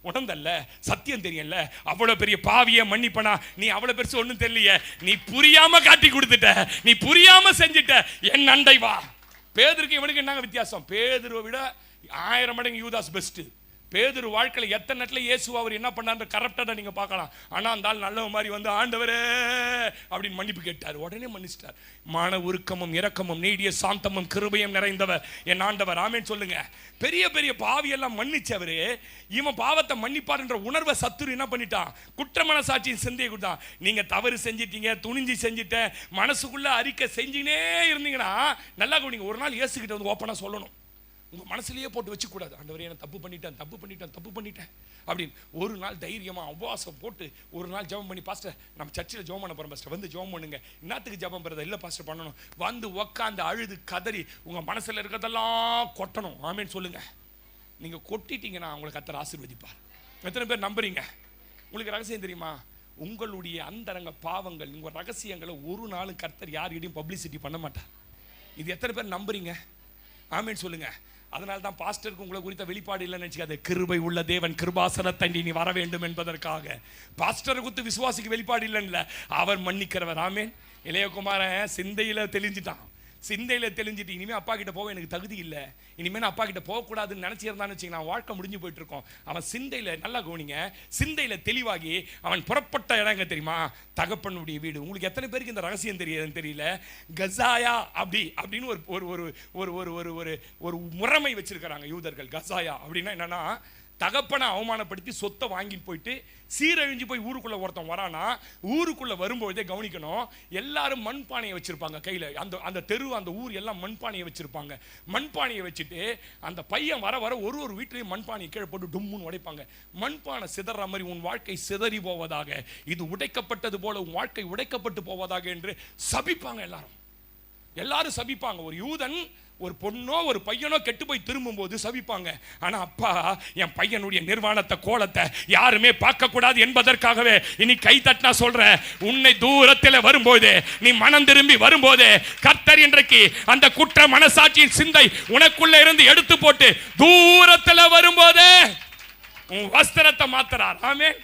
உணர்ந்தல்ல, சத்தியம் தெரியல. அவ்வளோ பெரிய பாவியை மன்னிப்பனா நீ? அவ்வளோ பெருசு ஒன்றும் தெரியலையே. நீ புரியாம காட்டி கொடுத்துட்ட, நீ புரியாம செஞ்சுட்ட. என் அண்டை வா. பேதுருக்கு இவனுக்கு என்னங்க வித்தியாசம்? பேதுருவை விட 1000 மடங்கு யூதாஸ் பெஸ்ட். பேதுரு வாழ்க்கையில் எத்தனை நேரத்தில் இயேசு அவர் என்ன பண்ணாரு கரெக்டாக நீங்க பார்க்கலாம். ஆனால் அந்த ஆள் நல்ல மாதிரி வந்து ஆண்டவரே அப்படின்னு மன்னிப்பு கேட்டார். உடனே மன்னிச்சிட்டார். மன உருக்கமும் இரக்கமும் நீடிய சாந்தமும் கிருபையும் நிறைந்தவர் என் ஆண்டவர். ஆமேன் சொல்லுங்க. பெரிய பெரிய பாவியெல்லாம் மன்னிச்சவரு இவன் பாவத்தை மன்னிப்பார் என்ற உணர்வை சத்துரு என்ன பண்ணிட்டான்? குற்ற மனசாட்சியின் சிந்தையை கொடுத்தான். நீங்க தவறு செஞ்சிட்டீங்க, துணிஞ்சு செஞ்சுட்ட, மனசுக்குள்ள அறிக்கை செஞ்சுனே இருந்தீங்கன்னா நல்லா நீங்க ஒரு நாள் இயேசுகிட்ட வந்து ஓப்பனா சொல்லணும். உங்க மனசுலயே போட்டு வச்சு கூடாது. ஆண்டவரே நான் தப்பு பண்ணிட்டேன் அப்படின்னு ஒரு நாள் தைரியமா உபவாசம் போட்டு ஒரு நாள் ஜெபம் பண்ணி, பாஸ்டர் நம்ம சர்ச்சில் ஜெபம் பண்ண போறோம் பாஸ்டர், வந்து ஜெபம் பண்ணுங்க. என்னத்துக்கு ஜெபம் பண்ணுறது? இல்லை பாஸ்டர் பண்ணணும். வந்து உக்காந்து அழுது கதறி உங்க மனசுல இருக்கிறதெல்லாம் கொட்டணும். ஆமேன்னு சொல்லுங்க. நீங்க கொட்டிட்டீங்கன்னா உங்களை கர்த்தர் ஆசீர்வதிப்பார். எத்தனை பேர் நம்புறீங்க? உங்களுக்கு ரகசியம் தெரியுமா? உங்களுடைய அந்தரங்க பாவங்கள், உங்க ரகசியங்களை ஒரு நாளும் கர்த்தர் யார்கிட்டையும் பப்ளிசிட்டி பண்ண மாட்டார். இது எத்தனை பேர் நம்புறீங்க? ஆமேன்னு சொல்லுங்க. அதனால தான் பாஸ்டருக்கு உங்களை குறித்த வெளிப்பாடு இல்லைன்னு நினைச்சுக்காது. கிருபை உள்ள தேவன் கிருபாசனத்தை நீ வர வேண்டும் என்பதற்காக. பாஸ்டரை குறித்து விசுவாசிக்கு வெளிப்பாடு இல்லைன்னு, அவர் மன்னிக்கிறவர். ஆமேன். இளையகுமாரன் சிந்தையில தெளிஞ்சிட்டான். சிந்தையில தெளிஞ்சிட்டு இனிமே அப்பா கிட்ட போக எனக்கு தகுதி இல்லை, இனிமே நான் அப்பா கிட்ட போகக்கூடாதுன்னு நினைச்சிருந்தான்னு வச்சுக்கலாம், வாழ்க்கை முடிஞ்சு போயிட்டு இருக்கோம். அவன் சிந்தையில நல்லா கவனிங்க, சிந்தையில தெளிவாகி அவன் புறப்பட்ட இடம் எங்க தெரியுமா? தகப்பனுடைய வீடு. உங்களுக்கு எத்தனை பேருக்கு இந்த ரகசியம் தெரியுதுன்னு தெரியல. கசாயா அப்படின்னு ஒரு முறைமை வச்சிருக்கிறாங்க யூதர்கள். கசாயா அப்படின்னா என்னன்னா, தகப்பனை அவமானப்படுத்தி சொத்தை வாங்கிட்டு போயிட்டு சீரழிஞ்சு போய் ஊருக்குள்ள ஒருத்தன் வரானா, ஊருக்குள்ள வரும்போதே கவனிக்கணும், எல்லாரும் மண்பானையை வச்சிருப்பாங்க கையில. அந்த தெரு அந்த ஊர் எல்லாம் மண்பானையை வச்சிருப்பாங்க. மண்பானையை வச்சுட்டு அந்த பையன் வர ஒரு வீட்டிலையும் மண்பானையை கீழே போட்டு டும்முன்னு உடைப்பாங்க. மண்பானை சிதற மாதிரி உன் வாழ்க்கை சிதறி போவதாக, இது உடைக்கப்பட்டது போல உன் வாழ்க்கை உடைக்கப்பட்டு போவதாக என்று சபிப்பாங்க. எல்லாரும் சபிப்பாங்க. ஒரு யூதன் ஒரு பொண்ணோ ஒரு பையனோ கெட்டு போய் திரும்பும் போது சபிப்பாங்க. ஆனா அப்பா என் பையனுடைய நிர்வாணத்தை கோலத்தை யாருமே பார்க்க கூடாது என்பதற்காகவே இனி கை தட்டினா சொல்ற, உன்னை தூரத்தில் வரும்போது நீ மனம் திரும்பி வரும்போது கர்த்தர் இன்றைக்கு அந்த குற்ற மனசாட்சியின் சிந்தை உனக்குள்ள இருந்து எடுத்து போட்டு தூரத்தில் வரும்போது உன் வஸ்திரத்தை மாத்துறார். ஆமென்.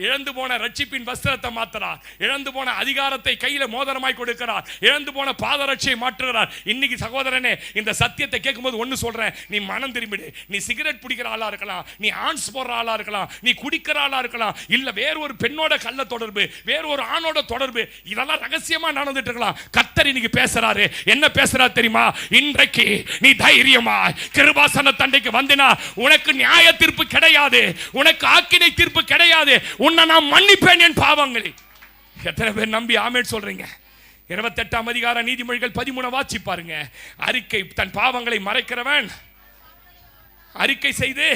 இழந்து போன ரட்சிப்பின் வஸ்திரத்தை மாத்துறார். இழந்து போன அதிகாரத்தை கையில மோதிரமாய் கொடுக்கிறார். இழந்து போன பாதரட்சியை மாற்றுகிறார். இன்னைக்கு சகோதரனே, இந்த சத்தியத்தை கேட்கும்போது ஒன்னு சொல்றேன், நீ மனம் திரும்பிடு. நீ சிகரெட் பிடிக்கிற ஆளா இருக்கலாம், நீ ஆன்ஸ் போடுற ஆளா இருக்கலாம், நீ குடிக்கிற ஆளா இருக்கலாம், இல்ல வேற ஒரு பெண்ணோட கள்ள தொடர்பு, வேற ஒரு ஆணோட தொடர்பு, இதெல்லாம் ரகசியமா நடந்துட்டு இருக்கலாம். கர்த்தர் இன்னைக்கு பேசுறாரு. என்ன பேசுறாரு தெரியுமா? இன்றைக்கு நீ தைரியமா கிருபாசன தண்டைக்கு வந்தினா உனக்கு நியாய தீர்ப்பு கிடையாது, உனக்கு ஆக்கினை தீர்ப்பு கிடையாது. உன்னை நான் மன்னிப்பேன் என் பாவங்களை. எத்தனை பேர் நம்பி ஆமென் சொல்றீங்க? 28ஆம் அதிகார நீதிமொழிகள் 13 வாசி பாருங்க. அறிக்கை, தன் பாவங்களை மறைக்கிறவன் அறிக்கை செய்து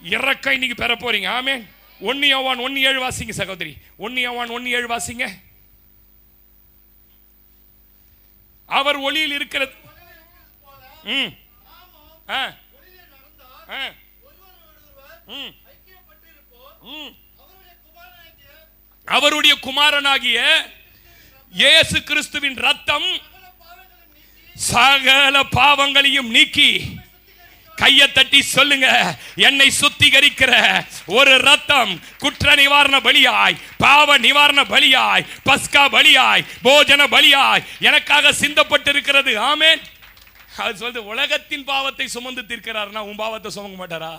இறக்கை இன்னைக்கு பெற போறீங்க. ஆமென். 1 யோவான் 1:7 வாசிங்க சகோதரி. 1 யோவான் 1:7 வாசிங்க. அவர் ஒளியில் இருக்கிறது. அவருடைய குமாரனாகிய இயேசு கிறிஸ்துவின் ரத்தம் சகல பாவங்களையும் நீக்கி, கையை தட்டி சொல்லுங்க, என்னை சுத்திகரிக்கிற ஒரு ரத்தம் குற்ற நிவாரண பலியாய், பாவ நிவாரண பலியாய், பஸ்கா பலியாய், போஜன பலியாய் எனக்காக சிந்தப்பட்டிருக்கிறது. ஆமென். அது சொல்றது, உலகத்தின் பாவத்தை சுமந்து தீர்க்கிறார்னா உன் பாவத்தை சுமக்க மாட்டாரா?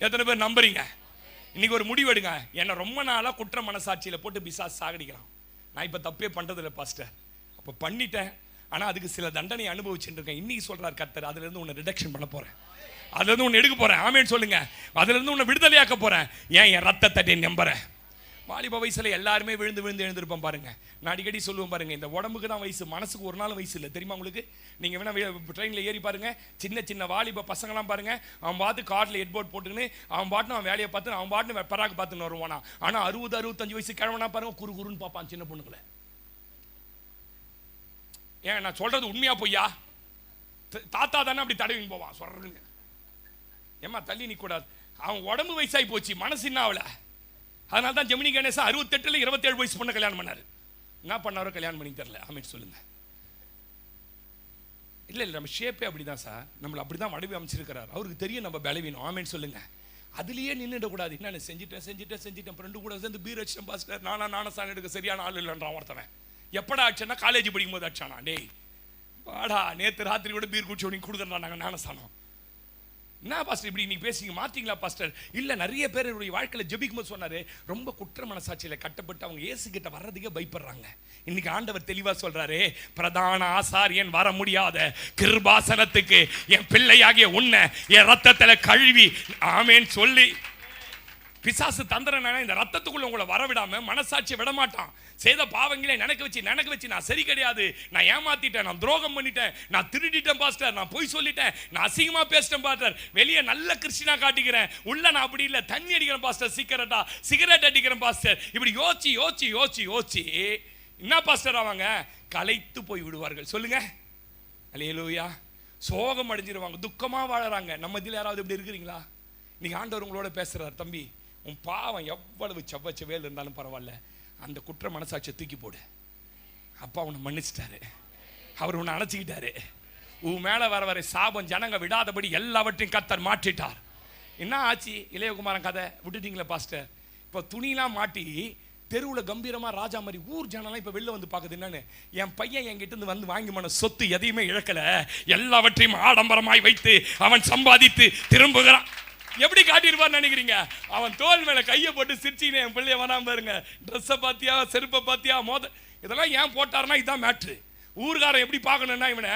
எத்தனை பேர் நம்புறீங்க? இன்னைக்கு ஒரு முடிவு எடுங்க. என்ன ரொம்ப நாளா குற்ற மனசாட்சியில போட்டு பிசாசு சாகடிக்கிறான். நான் இப்ப தப்பே பண்றது இல்லை பாஸ்டர், அப்ப பண்ணிட்டேன், ஆனா அதுக்கு சில தண்டனை அனுபவிச்சுட்டு இருக்கேன். இன்னைக்கு சொல்றார் கர்த்தர், அதுல இருந்து உன்னை ரிடக்ஷன் பண்ண போறேன், அதுல இருந்து உன்னை எடுக்க போறேன். ஆமேன்னு சொல்லுங்க. அதுல இருந்து உன்னை விடுதலையாக்க போறேன். ஏன் என் ரத்தத்தை நம்புறேன். வாலிப வயசுல எல்லாருமே விழுந்து விழுந்து எழுந்திருப்போம் பாருங்க. நான் அடிக்கடி சொல்லுவேன் பாருங்க, இந்த உடம்புக்கு தான் வயசு, மனசுக்கு ஒரு நாள் வயசு இல்லை தெரியுமா உங்களுக்கு? நீங்க வேணா ட்ரெயின்ல ஏறி பாருங்க, சின்ன சின்ன வாலிப பசங்களாம் பாருங்க, அவன் பார்த்து கார்ல ஹெட்போர்ட் போட்டுக்கின்னு அவன் பாட்டுன்னு அவன் வேலையை பார்த்து அவன் பாட்டுன்னு பராக்கு பார்த்துன்னு வருவானா. ஆனா 60-65 வயசு கிழவனா பாருங்க, குறு குருன்னு பார்ப்பான் சின்ன பொண்ணுங்களை. ஏன் நான் சொல்றது உண்மையா பொய்யா? தாத்தா தானே அப்படி தடவின்னு போவான் சொல்றேன்னு. ஏமா தள்ளி நிக்க கூடாது, அவன் உடம்பு வயசாகி போச்சு, மனசு என்ன ஆகல. அதனால தான் ஜெமினி கணேசா 68ல 27 வயசு பொண்ணை கல்யாணம் பண்ணாரு. என்ன பண்ணாரோ கல்யாணம் பண்ணி தரல. ஆமென் சொல்லுங்க. இல்ல நம்ம ஷேப்பே அப்படிதான் சார், நம்மள அப்படிதான் வடிவம் அமைச்சிருக்கிறார். அவருக்கு தெரியும் நம்ம பலவீனம். ஆமென் சொல்லுங்க. அதுலயே நின்றுட கூடாது. என்ன செஞ்சிட்டேன் ஃப்ரெண்டு கூட சேர்ந்து பீர் அடிச்சேன் பாஸ்டர், நானா சான் எடுக்க சரியான ஆள் இல்லைன்றான் ஒருத்தவன். எப்படா ஆச்சுன்னா காலேஜ் படிக்கும் போது அடிச்சானா. டேய் வாடா, நேற்று ராத்திரி கூட பீர் குடிச்சு உனக்கு கொடுக்குறா நாங்கள் ஞானஸ்தானம். என்ன பாஸ்டர் இப்படி நீ பேசிங்க மாத்தீங்களா பாஸ்டர்? இல்ல நிறைய பேர் வாழ்க்கையில் ஜெபிக்கும் போது சொன்னாரு, ரொம்ப குற்ற மனசாட்சியில கட்டப்பட்டு அவங்க இயேசு கிட்ட வர்றதுக்கே பயப்படுறாங்க. இன்னைக்கு ஆண்டவர் தெளிவா சொல்றாரு, பிரதான ஆசாரியன் வர முடியாத கிருபாசனத்துக்கு என் பிள்ளையாகிய உன்னை என் ரத்தத்துல கழுவி ஆமேன்னு சொல்லி பிசாசு தந்திரனா இந்த ரத்தத்துக்குள்ள உங்களை வரவிடாம மனசாட்சியை விட மாட்டான். செய்த பாவங்களே நினைக்க வச்சு நான் சரி கிடையாது, நான் ஏமாத்திட்டேன், நான் துரோகம் பண்ணிட்டேன், நான் திருடிட்டேன் பாஸ்டர், நான் பொய் சொல்லிட்டேன், நான் அசிங்கமா பேசிட்டேன் பாஸ்டர், வெளியே நல்ல கிறிஸ்டியனா காட்டிக்கிறேன், உள்ள நான் அப்படி இல்லை, தண்ணி அடிக்கிறேன் பாஸ்டர், சிகரெட் அடிக்கிறேன் பாஸ்டர். இப்படி யோசிச்சு என்ன பாஸ்டர் அவங்க களைத்து போய் விடுவார்கள். சொல்லுங்க அல்லேலூயா. சோகம் அடைஞ்சிருவாங்க, துக்கமா வாழறாங்க. நம்ம இதில் யாராவது இப்படி இருக்கிறீங்களா? இன்னைக்கு ஆண்டவர் உங்களோட பேசுறார், தம்பி உன் பாவம் எவ்வளவு செவ்வேல் இருந்தாலும் பரவாயில்ல, அந்த குற்ற மனசாட்சியை தூக்கி போடு. அப்பா உன்னை மன்னிச்சிட்டாரு, அவர் உன்னை அணைச்சிக்கிட்டாரு. உன் மேல வர சாபம் ஜனங்க விடாதபடி எல்லாவற்றையும் கர்த்தர் மாற்றிட்டார். என்ன ஆச்சு? இளையகுமாரன் கதை விட்டுட்டீங்களே பாஸ்டர். இப்போ துணிலாம் மாட்டி தெருவில் கம்பீரமா ராஜா மாதிரி ஊர் ஜனலாம் இப்போ வெளில வந்து பார்க்குது. என்னன்னு, என் பையன் என்கிட்ட இருந்து வந்து வாங்கி போன சொத்து எதையுமே இழக்கல, எல்லாவற்றையும் ஆடம்பரமாய் வைத்து அவன் சம்பாதித்து திரும்புகிறான். எப்படி காட்டியிருப்பார் நினைக்கிறீங்க? அவன் தோல் மேல கையை போட்டு சிரிச்சினே, என் பிள்ளைய வராம பாருங்க, ட்ரெஸ்ஸை பாத்தியா, செருப்பை பாத்தியா, இதெல்லாம் ஏன் போட்டாருன்னா இதான் மேட்ரு. ஊர்காரன் எப்படி பார்க்கணும்னா, இவனை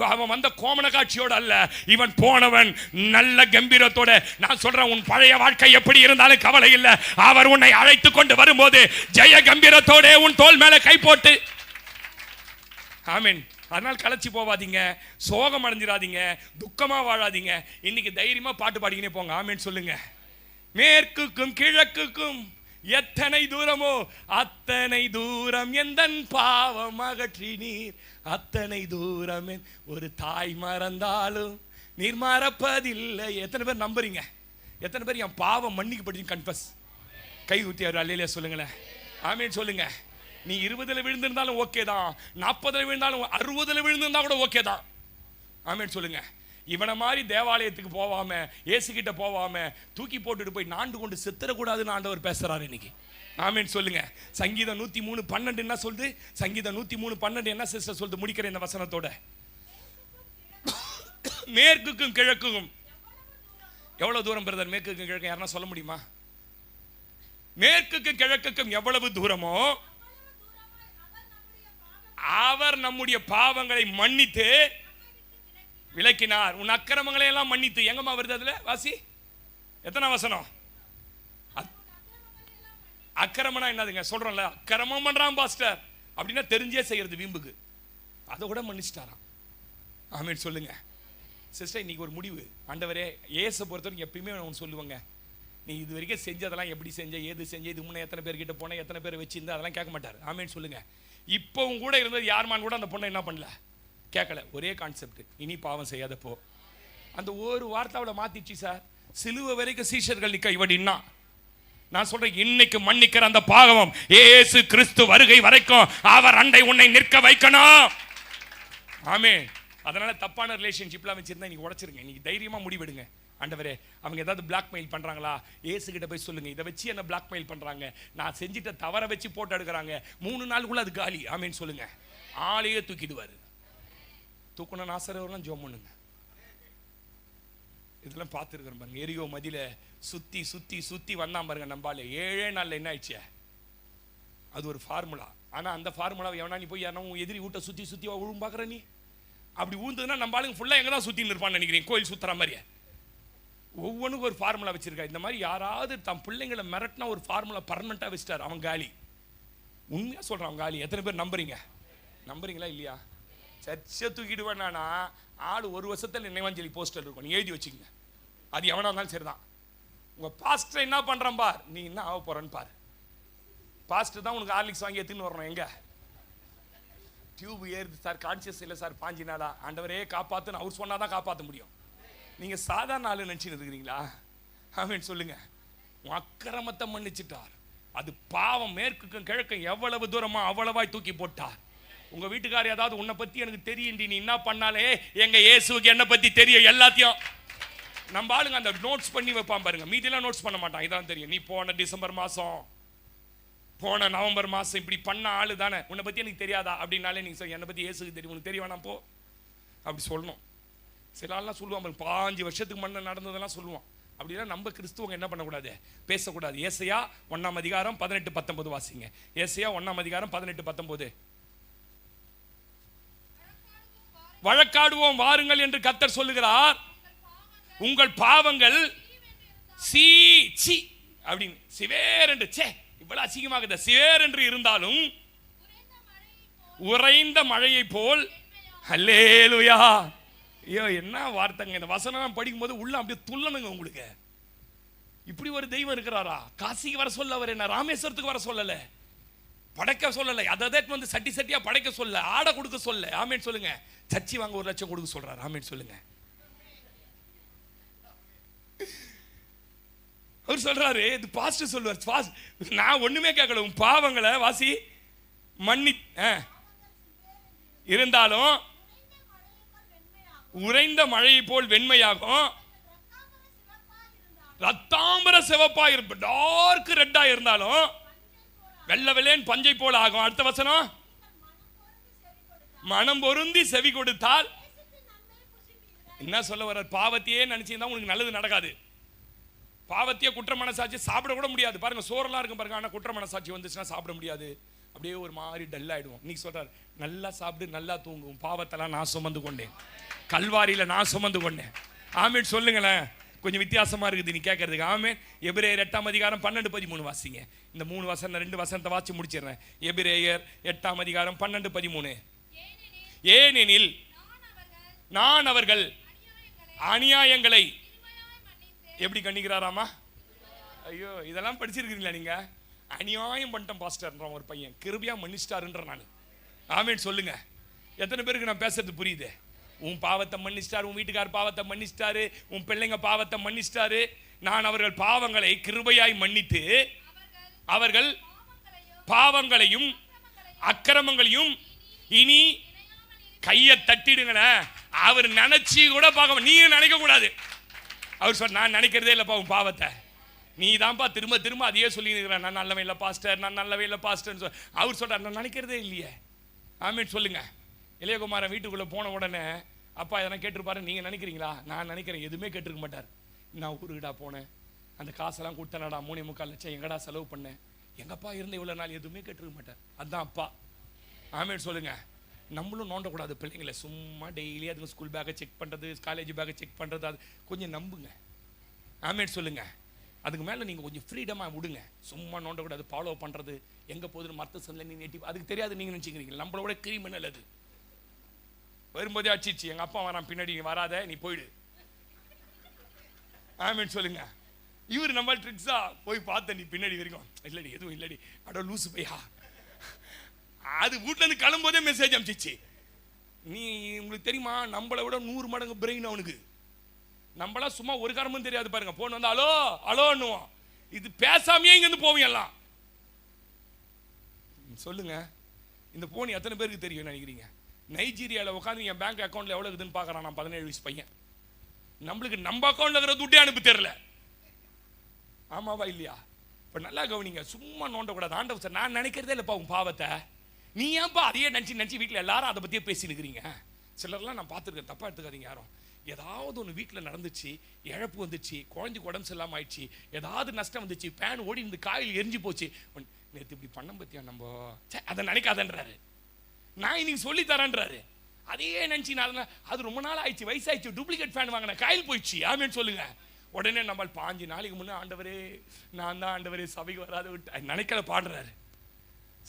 அவன் வந்த கோமண காட்சியோட அல்ல, இவன் போனவன் நல்ல கம்பீரத்தோட. நான் சொல்றேன், உன் பழைய வாழ்க்கை எப்படி இருந்தாலும் கவலை இல்லை, அவர் உன்னை அழைத்து கொண்டு வரும்போது ஜெய கம்பீரத்தோட உன் தோல் மேல கை போட்டு. ஆமென். அதனால் களைச்சி போவாதீங்க, சோகம் அடைஞ்சிடாதீங்க, துக்கமா வாழாதீங்க. இன்னைக்கு தைரியமா பாட்டு பாடிக்கினே போங்க. ஆமென் சொல்லுங்க. மேற்குக்கும் கிழக்குக்கும் எத்தனை தூரமோ அத்தனை தூரம் எந்தன் பாவம் அகற்றி நீர், அத்தனை தூரம் ஒரு தாய் மறந்தாலும் நீர் மறப்பதில்லை. எத்தனை பேர் நம்புறீங்க? எத்தனை பேர் என் பாவம் மன்னிக்கப்பட்டு கன்ஃபஸ் கை ஊத்தி அவர் அல்லேலூயா சொல்லுங்களேன். ஆமென் சொல்லுங்க. நீ 20ல் விழுந்திருந்தாலும் ஓகே தான், 40ல் விழுந்தாலும் 60ல் விழுந்திருந்தா கூட ஓகே தான். ஆமென் சொல்லுங்க. இவனை மாதிரி தேவாலயத்துக்கு போவாம, இயேசு கிட்ட போவாம தூக்கி போட்டுட்டு போய் நாண்டு கொண்டு செத்துறக்கூடாதுன்னு ஆண்டவர் பேசுறாரு இன்னைக்கு. ஆமென் சொல்லுங்க. சங்கீதம் 103:12 என்ன சொல்லுது? சங்கீதம் 103:12 என்ன சிஸ்டர் சொல்லுது? முடிக்கிறேன் இந்த வசனத்தோட. மேற்குக்கும் கிழக்குக்கும் எவ்வளவு தூரம் பிரதர்? மேற்குக்கும் கிழக்கு யாருன்னா சொல்ல முடியுமா? மேற்குக்கும் கிழக்குக்கும் எவ்வளவு தூரமோ அவர் நம்முடைய பாவங்களை மன்னித்து விலக்கினார். உன் அக்கிரமங்களை எல்லாம் மன்னித்து. எங்கம்மா வருது அதுல? வாசி, எத்தனை வசனம்? அக்கிரமனா என்னதுங்க? சொல்றோம்ல, அக்கிரமம் பண்றான் பாஸ்டர் அப்படின்னா தெரிஞ்சே செய்யறது வீம்புக்கு, அதை கூட மன்னிச்சிட்டாராம். ஆமென் சொல்லுங்க. சிஸ்டர் இன்னைக்கு ஒரு முடிவு. ஆண்டவரே, இயேசு பொறுத்தவரைக்கும் எப்பயுமே ஒன்று சொல்லுவாங்க, நீ இது வரைக்கும் செஞ்சதெல்லாம் எப்படி செஞ்ச, ஏது செஞ்ச, இது முன்னே எத்தனை பேர் கிட்ட போன, எத்தனை பேர் வச்சிருந்தா, அதெல்லாம் கேட்க மாட்டார். ஆமென் சொல்லுங்க. இப்பவும் கூட இருந்தது யாருமான் கூட அந்த பொண்ணை என்ன பண்ணல, கேட்கல. ஒரே கான்செப்ட், இனி பாவம் செய்யாதப்போ. அந்த ஒரு வார்த்தையோட மாத்திச்சு சார். சிலுவை வரைக்கும் சீஷர்கள் நிக்க இவடின்னா, நான் சொல்றேன், இன்னைக்கு மன்னிக்கிற அந்த பாவம் இயேசு கிறிஸ்து வருகை வரைக்கும் அவர் அண்டை உன்னை நிற்க வைக்கணும். ஆமென். அதனால தப்பான ரிலேஷன்ஷிப்லாம் வச்சிருந்தா இன்னைக்கு உடைச்சிருங்க. இன்னைக்கு தைரியமா முடிவெடுங்க. ஆண்டவரே, அவங்க ஏதாவது பிளாக்மெயில் பண்றாங்களா? இயேசு கிட்ட போய் சொல்லுங்க, இதை வச்சு என்ன பிளாக்மெயில் பண்றாங்க, நான் செஞ்சிட்ட தவற வச்சு போட்டு எடுக்கிறாங்க, 3 நாளுக்குள்ள அது காலி. ஆமென் சொல்லுங்க. ஆளையே தூக்கிடுவாரு. தூக்கணும் ஆசைலாம் ஜோம் பண்ணுங்க. இதெல்லாம் பார்த்துருக்குறோம் பாருங்க. எரியோ மதியில சுத்தி சுத்தி சுத்தி வந்தான் பாருங்க நம்பால. 7 நாள்ல என்ன ஆயிடுச்சு? அது ஒரு ஃபார்முலா. ஆனா அந்த ஃபார்முலாவை எவனா நீ போய் யாரா எதிரி வீட்டை சுத்தி சுத்தி விழும் பாக்குற நீ? அப்படி ஊந்ததுன்னா நம்ம ஆளுங்க ஃபுல்லா எங்க தான் சுத்தின்னு இருப்பான்னு நினைக்கிறீங்க? கோயில் சுத்துற மாதிரியே. ஒவ்வொன்றுக்கும் ஒரு ஃபார்முலா வச்சிருக்கா. இந்த மாதிரி யாராவது தம் பிள்ளைங்களை மிரட்டினா ஒரு ஃபார்முலா பர்மனெண்டா வச்சுட்டார். அவன் காலி. உண்மையா சொல்றான், அவன் காலி. எத்தனை பேர் நம்புறீங்க? நம்புறீங்களா இல்லையா? சர்ச்சை தூக்கிடுவேன் நானா ஆள் 1 வருஷத்துல நினைவாஞ்சலி போஸ்டர் இருக்கும், நீ எழுதி வச்சுக்கங்க. அது எவனா இருந்தாலும் சரிதான். உங்க பாஸ்டர் என்ன பண்றான் பார், நீ என்ன ஆக போறன்னு பாரு. பாஸ்டர் தான் உனக்கு ஹார்லிக்ஸ் வாங்கி எடுத்துன்னு வரணும். எங்க டியூப் ஏறுது சார், கான்சியஸ் இல்லை சார், 5 நாளா, ஆண்டவரே காப்பாத்துன்னு அவர் சொன்னாதான் காப்பாற்ற முடியும். நீங்க சாதாரண ஆளு நினைச்சுன்னு இருக்கிறீங்களா? ஆமென் சொல்லுங்க. அக்கிரமத்தை மன்னிச்சிட்டார். அது பாவம் மேற்குக்கும் கிழக்கும் எவ்வளவு தூரமா அவ்வளவாய் தூக்கி போட்டார். உங்க வீட்டுக்காரர் ஏதாவது உன்னை பத்தி எனக்கு தெரியும், நீ என்ன பண்ணாலே எங்க இயேசுவுக்கு என்ன பத்தி தெரியும் எல்லாத்தையும். நம்ம ஆளுங்க அந்த நோட்ஸ் பண்ணி வைப்பான் பாருங்க, மீதியெல்லாம் நோட்ஸ் பண்ண மாட்டான். இதான் தெரியும், நீ போன டிசம்பர் மாசம், போன நவம்பர் மாசம் இப்படி பண்ண ஆளு தானே, உன்னை பத்தி எனக்கு தெரியாதா அப்படின்னாலே நீங்க என்னை பத்தி இயேசுக்கு தெரியும், உனக்கு தெரிய வேணாம் போ அப்படி சொல்லணும். சில ஆள்லாம் சொல்லுவான் 5 வருஷத்துக்கு முன்ன நடந்ததெல்லாம் சொல்லுவான். அப்படின்னா நம்ம கிறிஸ்துவங்க என்ன பண்ணக்கூடாது, பேசக்கூடாது. ஏசாயா 1:18-19 வாசிங்க. ஏசாயா 1:18-19. வழக்காடுவோம் வாருங்கள் என்று கர்த்தர் சொல்லுகிறார். உங்கள் பாவங்கள் சீ சி அப்படின்னு சிவேர் என்று, சே இவ்வளவு அசிங்கமாக சிவேர் என்று இருந்தாலும் உறைந்த மழையை போல். அல்லேலூயா. ஐயோ என்ன வார்த்தைங்க. இந்த வசனம் படிக்கும் போது உள்ள அப்படியே துள்ளணுங்க உங்களுக்கு. இப்படி ஒரு தெய்வம் இருக்கிறாரா? காசிக்கு வர சொல்ல அவர் என்ன ராமேஸ்வரத்துக்கு வர சொல்லல, படைக்க சொல்லல, அதை வந்து சட்டி சட்டியா படைக்க சொல்ல, ஆடை கொடுக்க சொல்ல. ஆமேன் சொல்லுங்க. சச்சி வாங்க 1 லட்சம் கொடுக்க சொல்றாரு. ஆமேன் சொல்லுங்க. அவர் சொல்றாரு, இது பாஸ்டர் சொல்லுவார், நான் ஒண்ணுமே கேட்கல, உன் பாவங்களை வாசி மன்னி இருந்தாலும் உறைந்த மழையை போல் வெண்மையாகும், ரத்தாம்பர சிவப்பா இருப்ப, டார்க் ரெட்டா இருந்தாலும் வெள்ளை வெள்ளையன் பஞ்சை போல ஆகும். அடுத்த வசனம், மனம் பொருந்தி செவி கொடுத்தால். என்ன சொல்ல வர? பாவத்தையே நினைச்சீங்கன்னா உனக்கு நல்லது நடக்காது. பாவத்தையே குற்ற மனசாட்சி சாப்பிட கூட முடியாது. பாருங்க சோறெல்லாம் இருக்கும் பாருங்க, ஆனா குற்ற மனசாட்சி வந்துச்சுன்னா சாப்பிட முடியாது. அப்படியே ஒரு மாதிரி டல் ஆயிடுவோம். நீங்க சொல்றாரு, நல்லா சாப்பிட்டு நல்லா தூங்கும், பாவத்தெல்லாம் நான் சுமந்து கொண்டேன், கல்வாரியில நான் சுமந்து கொண்டேன். ஆமேன் சொல்லுங்களேன். கொஞ்சம் வித்தியாசமா இருக்குது நீ கேட்கறதுக்கு. ஆமேன். எபிரேயர் 8:12-13 வாசிங்க. இந்த 3 வசனம் 2 வசனத்தை வாசி முடிச்சிடுறேன். எபிரேயர் 8:12-13. ஏனெனில் நான் அவர்கள் அநியாயங்களை எப்படி கண்டிக்கிறாராமா? ஐயோ இதெல்லாம் படிச்சிருக்கீங்களா நீங்க? அநியாயம் பண்ணிட்டேன் பாஸ்டர்ன்றான் ஒரு பையன், கிருபையா மன்னிச்சிட்டாருன்ற நான். ஆமேன் சொல்லுங்க. எத்தனை பேருக்கு நான் பேசுறது புரியுது? உன் பாவத்தை மன்னிச்சிட்டாரு, உன் வீட்டுக்கார் பாவத்தை மன்னிச்சிட்டாரு, உன் பிள்ளைங்க பாவத்தை மன்னிச்சிட்டாரு. நான் அவர்கள் பாவங்களை கிருபையாய் மன்னித்து அவர்கள் பாவங்களையும் அக்கிரமங்களையும் இனி கையை தட்டிடுங்களேன். அவர் நினைச்சு கூட பார்க்க, நீ நினைக்க கூடாது. அவர் சொன்ன, நான் நினைக்கிறதே இல்லப்பா உன் பாவத்தை, நீ தான்ப்பா திரும்ப திரும்ப அதையே சொல்லி இருக்கிறேன், நான் நல்லவே இல்லை பாஸ்டர், நான் நல்லவே இல்லை பாஸ்டர்னு சொல். அவர் சொல்றார், நான் நினைக்கிறதே இல்லையே. ஆமேன் சொல்லுங்க. இளையகுமாரன் வீட்டுக்குள்ள போன உடனே அப்பா எதனா கேட்டிருப்பாரு, நீங்க நினைக்கிறீங்களா? நான் நினைக்கிறேன். எதுவுமே கேட்டிருக்க மாட்டார். நான் ஊருக்குடா போனேன், அந்த காசெல்லாம் கொடுத்தனடா, 3.25 லட்சம் எங்கடா செலவு பண்ணேன், எங்கப்பா இருந்த இவ்வளவு நாள், எதுவுமே கேட்டிருக்க மாட்டார். அதுதான் அப்பா. ஆமேன் சொல்லுங்க. நம்மளும் நோண்டக்கூடாது பிள்ளைங்களை. சும்மா டெய்லி அதுங்க ஸ்கூல் பேக்கை செக் பண்ணுறது, காலேஜ் பேக்கை செக் பண்ணுறது, அது கொஞ்சம் நம்புங்க. ஆமேன் சொல்லுங்க. அதுக்கு மேலே நீங்கள் கொஞ்சம் ஃப்ரீடமாக விடுங்க. சும்மா நோண்டக்கூடாது. ஃபாலோ பண்ணுறது, எங்கே போகுதுன்னு மற்ற சொல்ல நீ நெட்டி அதுக்கு தெரியாது நீங்கள் நினச்சிக்கிறீங்க. நம்மளோட கிரிமினல் அது. வரும்போதே அடிச்சிச்சு, எங்கள் அப்பா வரான் பின்னாடி, நீ வராத, நீ போயிடு. ஆமேன் சொல்லுங்க. இவர் நம்ம ட்ரிக்ஸா போய் பார்த்த, நீ பின்னாடி வரைக்கும் இல்லடி, எதுவும் இல்லடி, அடோ லூசு பையா. அது வீட்டுல இருந்து கிளம்போதே மெசேஜ் அனுப்பிச்சிச்சு. நீ உங்களுக்கு தெரியுமா, நம்மளை விட 100 மடங்கு பிரெயின் அவனுக்கு. நம்மளா சும்மா ஒரு காரணமும் தெரியாது பாருங்க. போன் வந்து அலோ அலோன்னுவோம். இது பேசாமையே இங்க இருந்து போவீங்க எல்லாம். சொல்லுங்க, இந்த போன் எத்தனை பேருக்கு தெரியும் நினைக்கிறீங்க? நைஜீரியாவில் உட்காந்து என் பேங்க் அக்கௌண்ட்ல எவ்வளவு இருக்குதுன்னு பாக்குறான். நான் 17 வயசு பையன். நம்மளுக்கு நம்ம அக்கௌண்ட்ல இருக்கிற துட்டே அனுப்பி தெரியல. ஆமாவா இல்லையா? இப்ப நல்லா கவனிங்க. சும்மா நோண்டக்கூடாது. ஆண்டவர் சார், நான் நினைக்கிறதே இல்லப்பா உன் பாவத்தை, நீ ஏன்பா அதையே நினச்சி வீட்டில் எல்லாரும் அதை பற்றியே பேசி நிற்கிறீங்க. சிலர்லாம் நான் பார்த்துருக்கேன், தப்பாக எடுத்துக்காதீங்க யாரும். ஏதாவது ஒன்று வீட்டில் நடந்துச்சு, இழப்பு வந்துச்சு, குழந்தைக்கு உடம்பு சரியில்லாமல் ஆயிடுச்சு, ஏதாவது நஷ்டம் வந்துச்சு, பேன் ஓடி இந்த காயில் எரிஞ்சு போச்சு, நேற்று இப்படி பண்ண பத்தியா நம்ம அதை நினைக்காதன்றாரு, நான் இன்னைக்கு சொல்லி தரேன்றாரு. அதையே நினச்சி நான் அது ரொம்ப நாள் ஆயிடுச்சு, வயசாயிடுச்சு, டூப்ளிகேட் ஃபேன் வாங்கினேன், காயில் போயிடுச்சு, ஆமேன்னு சொல்லுங்க. உடனே நம்ம 5 நாளைக்கு முன்னே ஆண்டவரே நான் தான் ஆண்டவரே சபைக்கு வராத விட்டு நினைக்கல பாடுறாரு.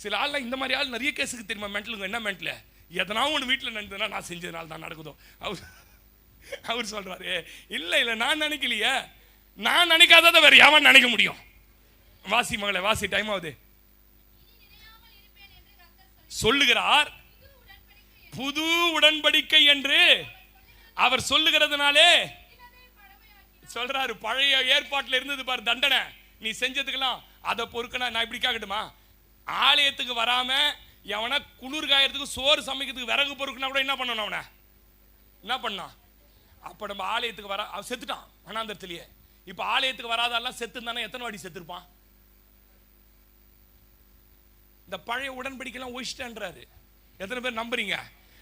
சில ஆள்லாம் இந்த மாதிரி ஆள் நிறைய கேஸுக்கு தெரியுமா மென்டலுங்க. என்ன மென்டல்? எதனாவும் ஒன்று வீட்டில் நடந்ததுன்னா நான் செஞ்சதுனால தான் நடக்குதோ. அவர் சொல்றாரு இல்லை இல்லை நான் நினைக்கலையே, நான் நினைக்காததை வேற யாவன் நினைக்க முடியும். வாசி மகளே வாசி, டைம் ஆகுது. சொல்லுகிறார் புது உடன்படிக்கை என்று அவர் சொல்லுகிறதுனாலே சொல்றாரு. பழைய ஏற்பாட்டில் இருந்தது பாரு தண்டனை, நீ செஞ்சதுக்கெல்லாம் அதை பொறுக்கனா. நான் இப்படி கேட்கட்டுமா, ஆலயத்துக்கு வராம எவனா குளிர் காயறதுக்கு சோறு சமைக்கிறதுக்கு விறகு பொறுக்குனா கூட என்ன பண்ணணும்? அவனை என்ன பண்ணான்? அப்ப நம்ம ஆலயத்துக்கு வர அவன் செத்துட்டான் வனாந்தரத்திலேயே. இப்ப ஆலயத்துக்கு வராதெல்லாம் செத்து தானே, எத்தனை வாடி செத்துருப்பான்? இந்த பழைய உடன்படிக்கைலாம் ஒழிச்சிட்டேன்றாரு. எத்தனை பேர் நம்புறீங்க?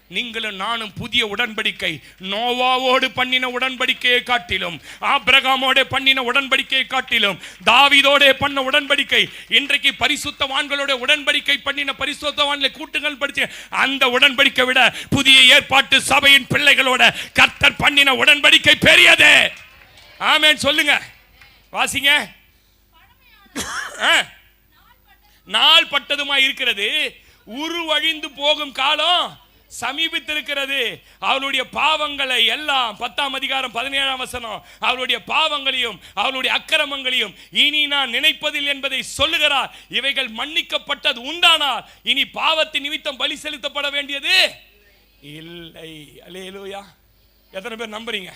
நீங்களும் நானும் புதிய உடன்படிக்கை, நோவாவோடு பண்ணின உடன்படிக்கையை காட்டிலும், ஆபிரகாமோட பண்ணின உடன்படிக்கையை காட்டிலும், தாவீதோட பண்ண உடன்படிக்கை, இன்றைக்கு பரிசுத்தவான்களோட உடன்படிக்கை பண்ணின பரிசுத்தவான்களை கூட்டுங்கள் படிச்சு அந்த உடன்படிக்கை விட புதிய ஏற்பாட்டு சபையின் பிள்ளைகளோட கர்த்தர் பண்ணின உடன்படிக்கை பெரியது. ஆமென் சொல்லுங்க, வாசிங்க. நாள் பட்டதுமாய் இருக்கிறது, உருவழிந்து போகும் காலம் சமீபித்திருக்கிறது. அவளுடைய பாவங்களை எல்லாம் 10ஆம் அதிகாரம் 17ஆம் வசனம், அவளுடைய பாவங்களையும் அவளுடைய அக்கிரமங்களையும் இனி நான் நினைப்பதில் என்பதை சொல்லுகிறார். இவைகள் மன்னிக்கப்பட்டது உண்டானால் இனி பாவத்தின் நிமித்தம் பலி செலுத்தப்பட வேண்டியது இல்லை. அல்லேலூயா. எத்தனை பேர் நம்புறீங்க?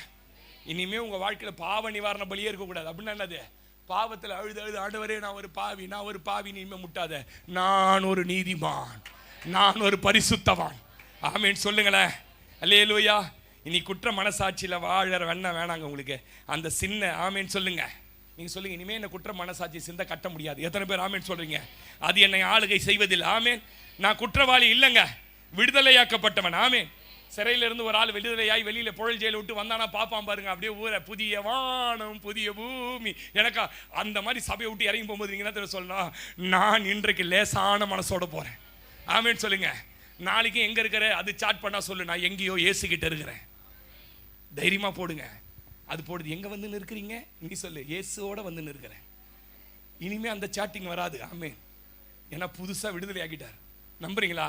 இனிமே உங்க வாழ்க்கையில பாவ நிவாரண பலியே இருக்கக்கூடாது. அப்படின்னா என்னது? பாவத்தில் அழுது அழுது ஆண்டவரே நான் ஒரு பாவி, நான் ஒரு பாவி, இனிமே முட்டாத, நான் ஒரு நீதிமான், நான் ஒரு பரிசுத்தவான். ஆமேன் சொல்லுங்களேன். அல்லேலூயா. இனி குற்ற மனசாட்சியில் வாழற வேணாங்க உங்களுக்கு அந்த சின்ன. ஆமேன் சொல்லுங்க. நீங்க சொல்லுங்க, இனிமே என்ன குற்ற மனசாட்சி சிந்த கட்ட முடியாது. எத்தனை பேர் ஆமேன் சொல்றீங்க? அது என்னை ஆளுகை செய்வதில்லை. ஆமேன். நான் குற்றவாளி இல்லைங்க, விடுதலையாக்கப்பட்டவன். ஆமேன். சிறையில இருந்து ஒரு ஆள் விடுதலையாய் வெளியில புழல் ஜெயில விட்டு வந்தானா பாப்பான் பாருங்க, அப்படியே ஊரை புதிய வானம் புதிய பூமி. எனக்கா அந்த மாதிரி சபையை விட்டு இறங்கி போகும்போது நீங்க என்ன சொல்லணும்? நான் இன்றைக்கு லேசான மனசோட போறேன். ஆமேன் சொல்லுங்க. நாளைக்கு எங்க இருக்கிற அது சாட் பண்ணா சொல்லு, நான் எங்கேயோ இயேசுகிட்ட இருக்கிறேன். தைரியமா போடுங்க. அது போடுது. எங்க வந்து நிற்கிறீங்க? நீ சொல்லு, இயேசுவோட வந்து நிற்கிறேன். இனிமே அந்த சாட்டிங் வராது. ஆமேன். ஏன்னா புதுசா விடுதலை ஆகிட்டார். நம்புறீங்களா?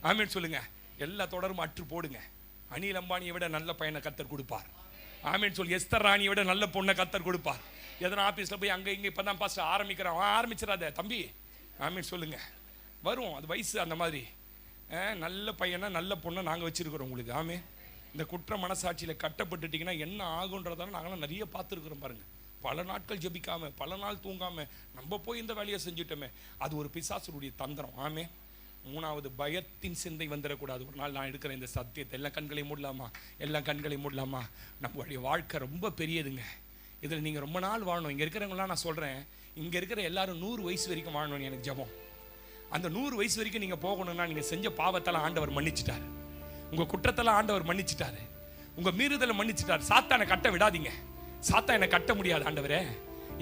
ஆமேன் சொல்லுங்க. எல்லா தொடரும் அற்று போடுங்க. அனில் அம்பானியை விட நல்ல பையனை கர்த்தர் கொடுப்பார். ஆமேன் சொல்லு. எஸ்தர் ராணியை விட நல்ல பொண்ணை கர்த்தர் கொடுப்பார். எதனா ஆபீஸ்ல போய் அங்க இங்க இப்பதான் பாஸ்டர் ஆரம்பிக்கிறான், ஆரம்பிச்சிடாத தம்பி. ஆமேன் சொல்லுங்க. வரும் அது வயசு அந்த மாதிரி. நல்ல பையனா நல்ல பொண்ணை நாங்கள் வச்சிருக்கிறோம் உங்களுக்கு. ஆமே. இந்த குற்ற மனசாட்சியில் கட்டப்பட்டுட்டீங்கன்னா என்ன ஆகுன்றதால நாங்களாம் நிறைய பார்த்துருக்குறோம் பாருங்க. பல நாட்கள் ஜெபிக்காம, பல நாள் தூங்காம நம்ம போய் இந்த வேலையை செஞ்சுட்டோமே, அது ஒரு பிசாசுடைய தந்திரம். ஆமே. 3வது பயத்தின் சிந்தை வந்துடக்கூடாது. ஒரு நாள் நான் எடுக்கிற இந்த சத்தியத்தை எல்லா கண்களையும் மூடலாமா? எல்லா கண்களையும் மூடலாமா? நம்மளுடைய வாழ்க்கை ரொம்ப பெரியதுங்க. இதில் நீங்கள் ரொம்ப நாள் வாழணும். இங்கே இருக்கிறவங்களாம் நான் சொல்கிறேன், இங்கே இருக்கிற எல்லாரும் 100 வயசு வரைக்கும் வாழணும்னு எனக்கு ஜெபம். அந்த 100 வயசு வரைக்கும் நீங்கள் போகணும்னா நீங்கள் செஞ்ச பாவத்தெல்லாம் ஆண்டவர் மன்னிச்சிட்டாரு, உங்கள் குற்றத்தெல்லாம் ஆண்டவர் மன்னிச்சிட்டாரு, உங்கள் மீறுதலை மன்னிச்சிட்டாரு. சாத்தானை கட்ட விடாதீங்க. சாத்தா என்னை கட்ட முடியாது ஆண்டவரே,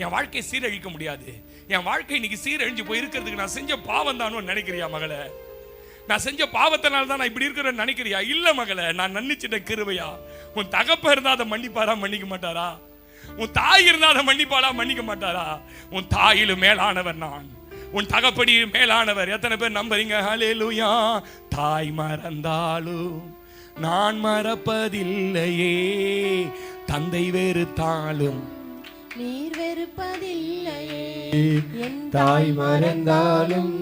என் வாழ்க்கையை சீரழிக்க முடியாது. என் வாழ்க்கை இன்னைக்கு சீரழிஞ்சு போய் இருக்கிறதுக்கு நான் செஞ்ச பாவம் தானு நினைக்கிறியா மகளே? நான் செஞ்ச பாவத்தினால தான் நான் இப்படி இருக்கிறேன்னு நினைக்கிறியா? இல்ல மகளே, நான் மன்னிச்சிட்ட கிருபையா. உன் தகப்ப இருந்தா அதை மன்னிப்பாரா? மன்னிக்க மாட்டாரா? உன் தாய் இருந்தா அதை மன்னிப்பாரா? மன்னிக்க மாட்டாரா? உன் தாயிலும் மேலானவர் நான், உன் தகப்படி மேலானவர். எத்தனை பேர் நம்புறீங்க? ஹல்லேலூயா. தாய் மறந்தாலும் நான் மறப்பதில்லையே, தந்தை வெறுத்தாலும் நீர் வெறுப்பதில்லையே. தாய் மறந்தாலும்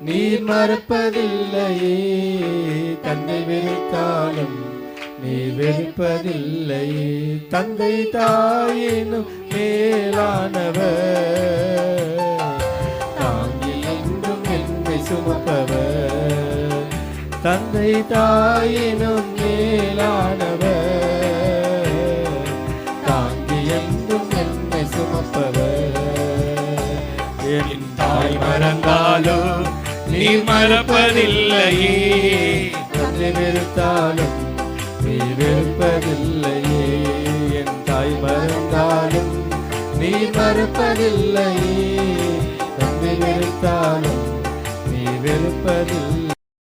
நீர் மறப்பதில்லையே, தந்தை வெறுத்தாலும் நீர் வெறுப்பதில்லையே. தந்தை தாயினும் மேலானவர், தாங்கி என்றும் என்னை சுமப்பவர். தந்தை தாயினும் மேலானவர், தாங்கி என்றும் என்னை சுமப்பவர். என் தாய் மறந்தாலும் நீர் மறப்பதில்லையே, தந்தை வெறுத்தாலும் நீர் வெறுப்பதில்லையே. தாய் மறந்தாலும் நீர் மறப்பதில்லையே, தந்தை வெறுத்தாலும் நீர் வெறுப்பதில்லை.